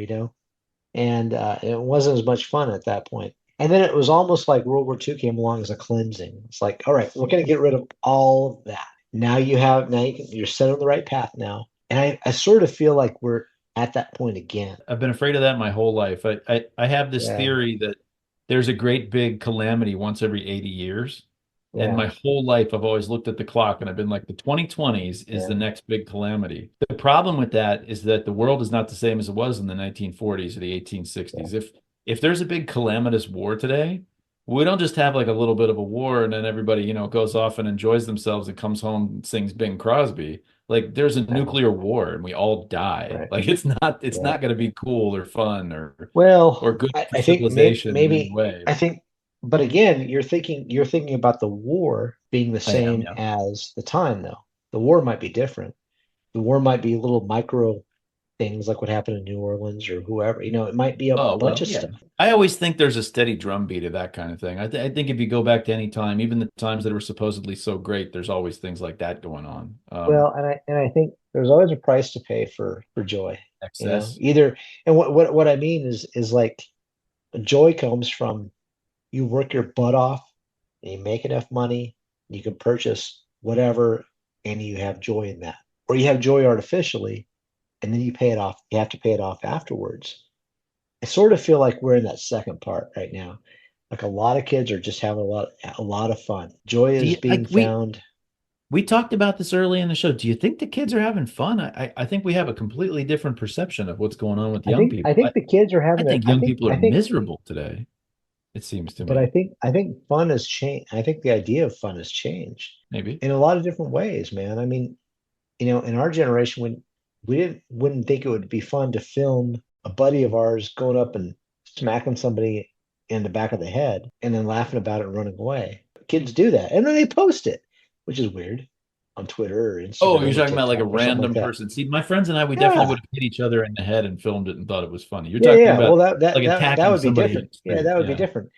And it wasn't as much fun at that point. And then it was almost like World War II came along as a cleansing. It's like, all right, we're going to get rid of all of that. You're set on the right path now. And I sort of feel like we're at that point again. I've been afraid of that my whole life. I have this Yeah, theory that there's a great big calamity once every 80 years. And yeah, my whole life, I've always looked at the clock and I've been like, the 2020s is the yeah, next big calamity. The problem with that is that the world is not the same as it was in the 1940s or the yeah. 1860s. If there's a big calamitous war today, we don't just have like a little bit of a war and then everybody, goes off and enjoys themselves and comes home and sings Bing Crosby. Like there's a No, nuclear war and we all die. right. Like it's Yeah. not going to be cool or fun or Well, good I, for I think civilization in any maybe way. I think, but again, you're thinking about the war being the I am, same yeah. as the time, though. The war might be different. The war might be little micro things like what happened in New Orleans or whoever. It might be a Oh, bunch well, of yeah. stuff. I always think there's a steady drumbeat of that kind of thing. I think if you go back to any time, even the times that were supposedly so great, there's always things like that going on. Well, and I think there's always a price to pay for joy. Excess. Either and what I mean is like joy comes from you work your butt off and you make enough money, you can purchase whatever, and you have joy in that. Or you have joy artificially, and then you pay it off. You have to pay it off afterwards. I sort of feel like we're in that second part right now. Like a lot of kids are just having a lot of fun. Joy Do is you, being like we found. we talked about this early in the show. Do you think the kids are having fun? I think we have a completely different perception of what's going on with I young think I people. think the kids are I having it. think young people are miserable today, it seems to But I me. think I think fun has changed. I think the idea of fun has changed Maybe. in a lot of different ways, man. I mean, in our generation, when we wouldn't think it would be fun to film a buddy of ours going up and smacking somebody in the back of the head and then laughing about it and running away. Kids do that, and then they post it, which is weird, on Twitter or Oh, you're Instagram or talking about like a TikTok or something like random that. person. See, my friends and I, we definitely Yeah, would have hit each other in the head and filmed it and thought it was funny. You're yeah, talking yeah. about Well, like that attacking would be somebody in different. the Yeah, street. that would be Yeah. different.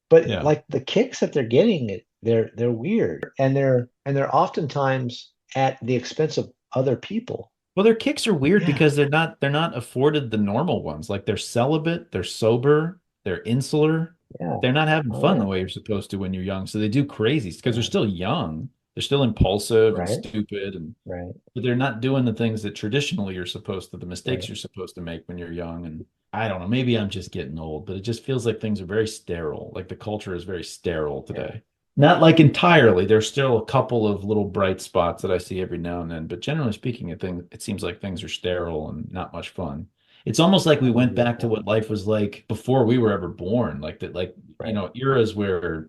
But Yeah. like the kicks that they're getting, they're weird, and they're oftentimes at the expense of other people. Well, their kicks are weird Yeah, because they're not afforded the normal ones. Like they're celibate, they're sober, they're insular. yeah. They're not having Oh fun the yeah, way you're supposed to when you're young. So they do crazies because they're yeah. still young. They're still impulsive and Right, stupid and right, but they're not doing the things that traditionally you're supposed to, the mistakes right, you're supposed to make when you're young. And I don't know, maybe I'm just getting old, but it just feels like things are very sterile. Like the culture is very sterile yeah, today. Not like entirely. There's still a couple of little bright spots that I see every now and then, but generally speaking, it seems like things are sterile and not much fun. It's almost like we I went agree with back to that. what life was like before we were ever born, like that, like, Right. eras where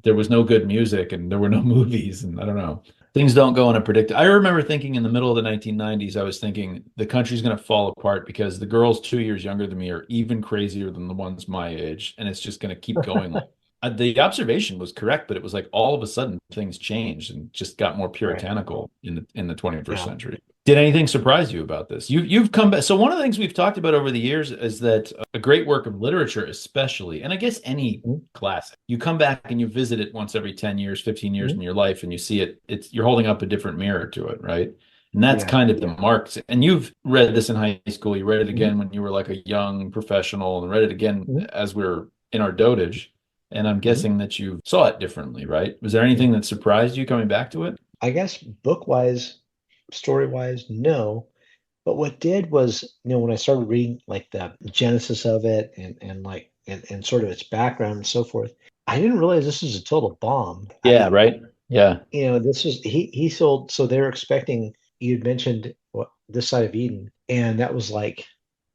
there was no good music and there were no movies, and I don't know. Things don't go unpredictable. I remember thinking in the middle of the 1990s, I was thinking the country's going to fall apart because the girls 2 years younger than me are even crazier than the ones my age, and it's just going to keep going like the observation was correct, but it was like all of a sudden things changed and just got more Right. puritanical in the 21st Yeah. century. Did anything surprise you about this? You've come back. So one of the things we've talked about over the years is that a great work of literature, especially, and I guess any Mhm. classic, you come back and you visit it once every 10 years, 15 years Mhm. in your life, and you see it, you're holding up a different mirror to it, right? And that's Yeah. kind of the Yeah. marks. And you've read this in high school. You read it Mhm. again when you were like a young professional, and read it again Mhm. as we're in our dotage. And I'm Mhm. guessing that you saw it differently, right? Was there Yeah. anything that surprised you coming back to it? I guess book wise, story wise, no. But what did was, when I started reading like the genesis of it and sort of its background and so forth, I didn't realize this was a total bomb. I Yeah, mean, right. Yeah, this is he sold, so they're expecting, you'd mentioned what this side of Eden, and that was like,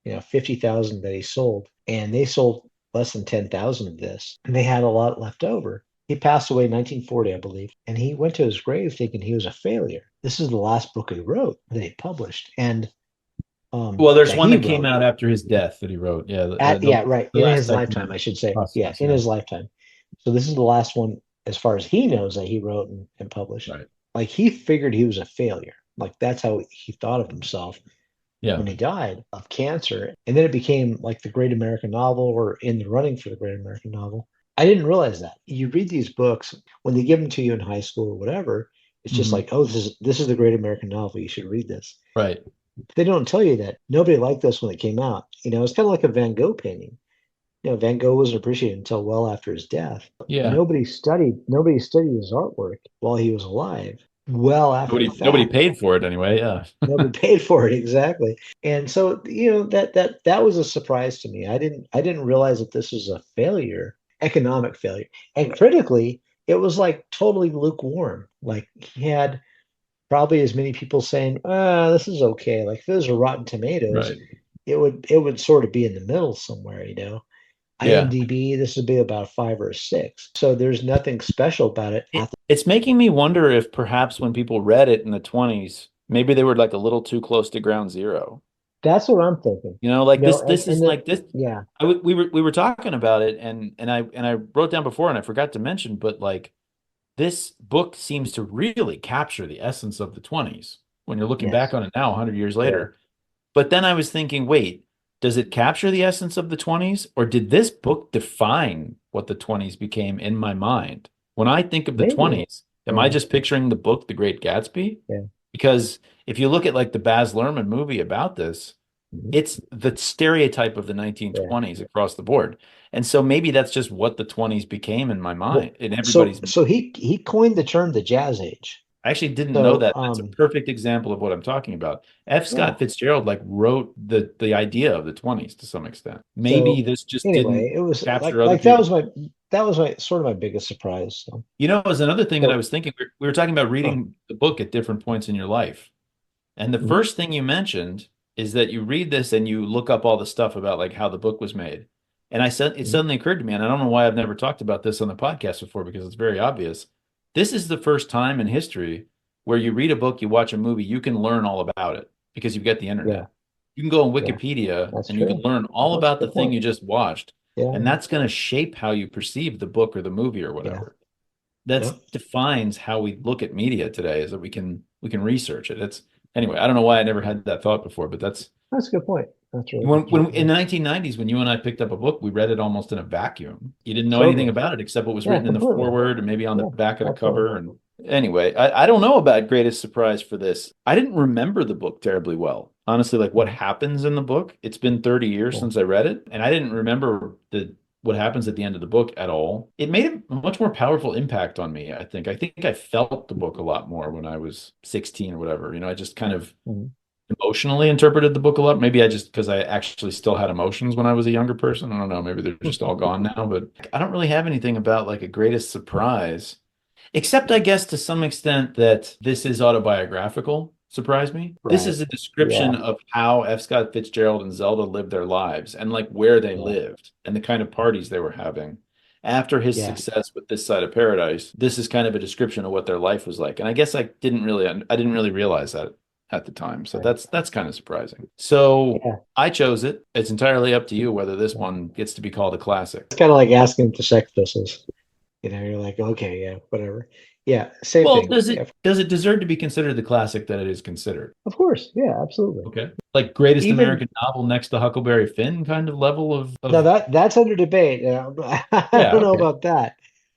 50,000 that he sold, and they sold less than 10,000 of this, and they had a lot left over. He passed away in 1940, I believe, and he went to his grave thinking he was a failure. This is the last book he wrote that he published, and well, there's that one he that came wrote out after his death that he wrote. Yeah, yeah, right, the in last his Testament lifetime, I should say. Yeah, process. in Yeah, his lifetime. So this is the last one, as far as he knows, that he wrote and published. right. Like he figured he was a failure. Like that's how he thought of himself Yeah, when he died of cancer. And then it became like the Great American Novel, or in the running for the Great American Novel. I didn't realize that. You read these books when they give them to you in high school or whatever. It's just hmm like, oh, this is the Great American Novel. You should read this. right. They don't tell you that nobody liked this when it came out. It's kind of like a Van Gogh painting. Van Gogh wasn't appreciated until well after his death. Yeah, Nobody studied his artwork while he was alive. Well after the nobody fact. paid for it anyway. Yeah, Nobody paid for it, exactly. And so, that was a surprise to me. I didn't realize that this was a failure, economic failure. And critically, it was like totally lukewarm. Like he had probably as many people saying, this is okay. Like if it was a Rotten Tomatoes, right. it would sort of be in the middle somewhere. Yeah. IMDb, this would be about a 5 or a 6. So there's nothing special about it. It's making me wonder if perhaps when people read it in the 20s, maybe they were like a little too close to ground zero. That's what I'm thinking. Like this And this is like this. yeah, We were talking about it, and I wrote down before and I forgot to mention, but like this book seems to really capture the essence of the 20s when you're looking back yes, on it now 100 years yeah, later. But then I was thinking, wait, does it capture the essence of the 20s, or did this book define what the 20s became in my mind? When I think of the maybe, 20s, am I yeah, just picturing the book The Great Gatsby? yeah, Because if you look at like the Baz Luhrmann movie about this, Mhm. It's the stereotype of the Yeah. 1920s across the board. And so maybe that's just what the 20s became in my Well, mind, in so everybody's. so he coined the term the Jazz Age. I actually didn't know So that. That's a perfect example of what I'm talking about. F. yeah. Scott Fitzgerald like wrote the idea of the 20s to some extent. Maybe So this just didn't anyway, it was capture other like that people. was my sort of my biggest surprise. So, You know, it was another thing that I so was thinking. We were talking about huh. reading the book at different points in your life. And the Mhm. first thing you mentioned is that you read this and you look up all the stuff about like how the book was made. And I said it Mhm. suddenly occurred to me, and I don't know why I've never talked about this on the podcast before because it's very obvious. This is the first time in history where you read a book, you watch a movie, you can learn all about it because you've got the Yeah, internet. You can go on yeah, Wikipedia that's and you can true. learn all That's a about the good thing point. you just watched, Yeah, and that's going to shape how you perceive the book or the movie or yeah, whatever. That yeah. defines how we look at media today is that we can research it. It's anyway, I don't know why I never had that thought before, but that's That's a good point. That's a really when good point. in Yeah, the 1990s when you and I picked up a book, we read it almost in a vacuum. You didn't know anything totally. about it except what was Yeah, written in the completely. foreword and maybe on the Yeah, back of the absolutely. cover. And anyway, I don't know about greatest surprise for this. I didn't remember the book terribly well. Honestly, like what Mhm. happens in the book. It's been 30 years Yeah, since I read it, and I didn't remember the what happens at the end of the book at all. It made a much more powerful impact on me, I think. I think I felt the book a lot more when I was 16 or whatever. You know, I just kind of mhm. emotionally interpreted the book a lot. Maybe I just because I actually still had emotions when I was a younger person. I don't know. Maybe they're just all gone now, but I don't really have anything about like a greatest surprise, except I guess to some extent that this is autobiographical. Surprised me. This Right. is a description Yeah, of how F. Scott Fitzgerald and Zelda lived their lives and like where they yeah, lived and the kind of parties they were having. After his yeah. success with This Side of Paradise, this is kind of a description of what their life was like. And I guess I didn't really realize that at the time. So Right. that's kind of surprising. So Yeah, I chose it. It's entirely up to you whether this yeah. one gets to be called a classic. It's kind of like asking the Sex Pistols. You're like, okay, yeah, whatever. Yeah, same Well, thing. does it deserve to be considered the classic that it is considered? Of course. Yeah, absolutely. Okay. Like greatest Even American novel next to Huckleberry Finn kind of level now of that's under debate. I yeah, don't know okay. about that,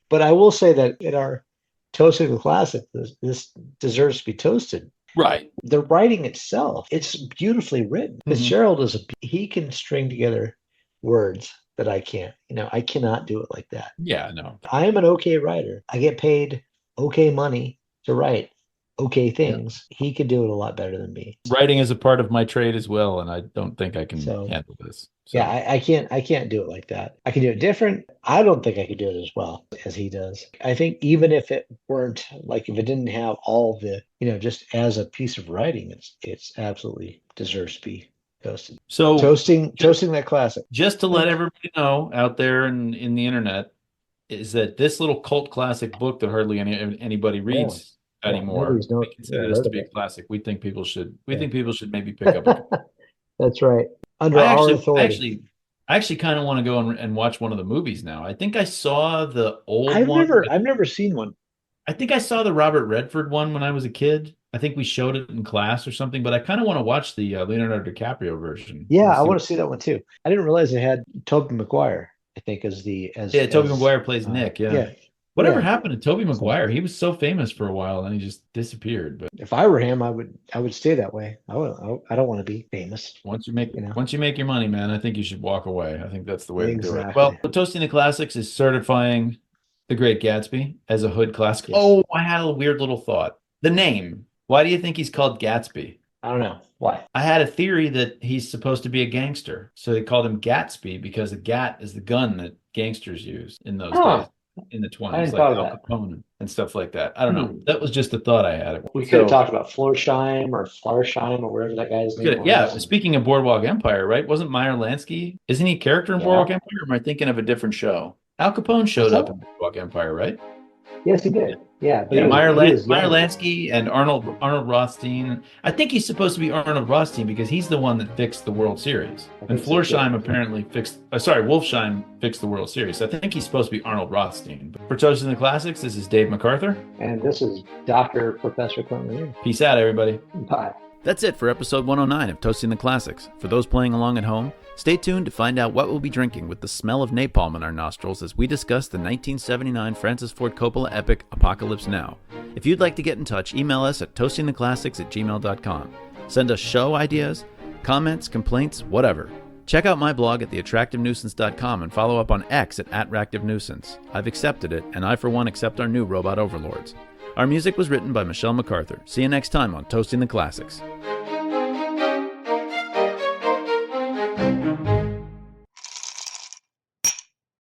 but I will say that in our toasting the classic, this deserves to be toasted. Right. The writing itself, it's beautifully written. Hmm. Fitzgerald he can string together words that I can't. I cannot do it like that. Yeah, no. I am an okay writer. I get paid okay money to write okay Yeah. things. He could do it a lot better than me. Writing is a part of my trade as well, and I don't think I can So handle this. yeah, So I can't do it like that. I can do it different. I don't think I could do it as well as he does. I think even if it weren't like if it didn't have all the, just as a piece of writing, it's absolutely deserves to be toasted. so Toasting that classic. just to let everybody know out there in the internet is that this little cult classic book that hardly anybody Yeah. reads Yeah. anymore, Nobody's we never consider this heard to of be a it. classic. We Yeah. think people should maybe pick up a copy. That's right. Under I our actually I authority. actually I actually kind of want to go and watch one of the movies now. I think I saw the old I've one. never I've never seen one. I think I saw the Robert Redford one when I was a kid. I think we showed it in class or something, but I kind of want to watch the Leonardo DiCaprio version Yeah, and I see. want to see that one too. I didn't realize it had Tobey Maguire, I think, as the Yeah, Tobey Maguire plays Nick. Yeah. yeah. Whatever Yeah. happened to Tobey So Maguire? He was so famous for a while and he just disappeared. But if I were him, I would stay that way. I don't want to be famous, once you make you know. once you make your money, man, I think you should walk away. I think that's the way to do it. Well, Exactly. Toasting the Classics is certifying The Great Gatsby as a hood classic. Yes. Oh, I had a weird little thought. The name. Why do you think he's called Gatsby? I don't know. Why? I had a theory that he's supposed to be a gangster. So they called him Gatsby because a gat is the gun that gangsters used in those days, Huh. in the I 20s, hadn't like thought of Al that. Capone and stuff like that. I don't know. Hmm. That was just a thought I had. We could have So talked about Florsheim or Flarsheim or whatever that guy's name good. Yeah, was. speaking of Boardwalk Empire, right? Wasn't Meyer Lansky? Isn't he a character in Yeah. Boardwalk Empire? Or am I thinking of a different show? Al Capone What's showed up that? in Boardwalk Empire, right? Yes, he did. Yeah, but Yeah, he was Meyer young. Lansky and Arnold Rothstein. I think he's supposed to be Arnold Rothstein because he's the one that fixed the World Series. I And think so too. Florsheim apparently fixed. Sorry, Wolfsheim fixed the World Series. So I think he's supposed to be Arnold Rothstein. But for Toast in the Classics, this is Dave McArthur. And this is Dr. Professor Clint Lanier. Peace out, everybody. Bye. That's it for episode 109 of Toasting the Classics. For those playing along at home, stay tuned to find out what we'll be drinking with the smell of napalm in our nostrils as we discuss the 1979 Francis Ford Coppola epic Apocalypse Now. If you'd like to get in touch, email us at toastingtheclassics@gmail.com. Send us show ideas, Comments, complaints, whatever. Check out my blog at theattractivenuisance.com and follow up on X at @ractivenuisance. I've accepted it, and I for one accept our new robot overlords. Our music was written by Michelle McArthur. See you next time on Toasting the Classics.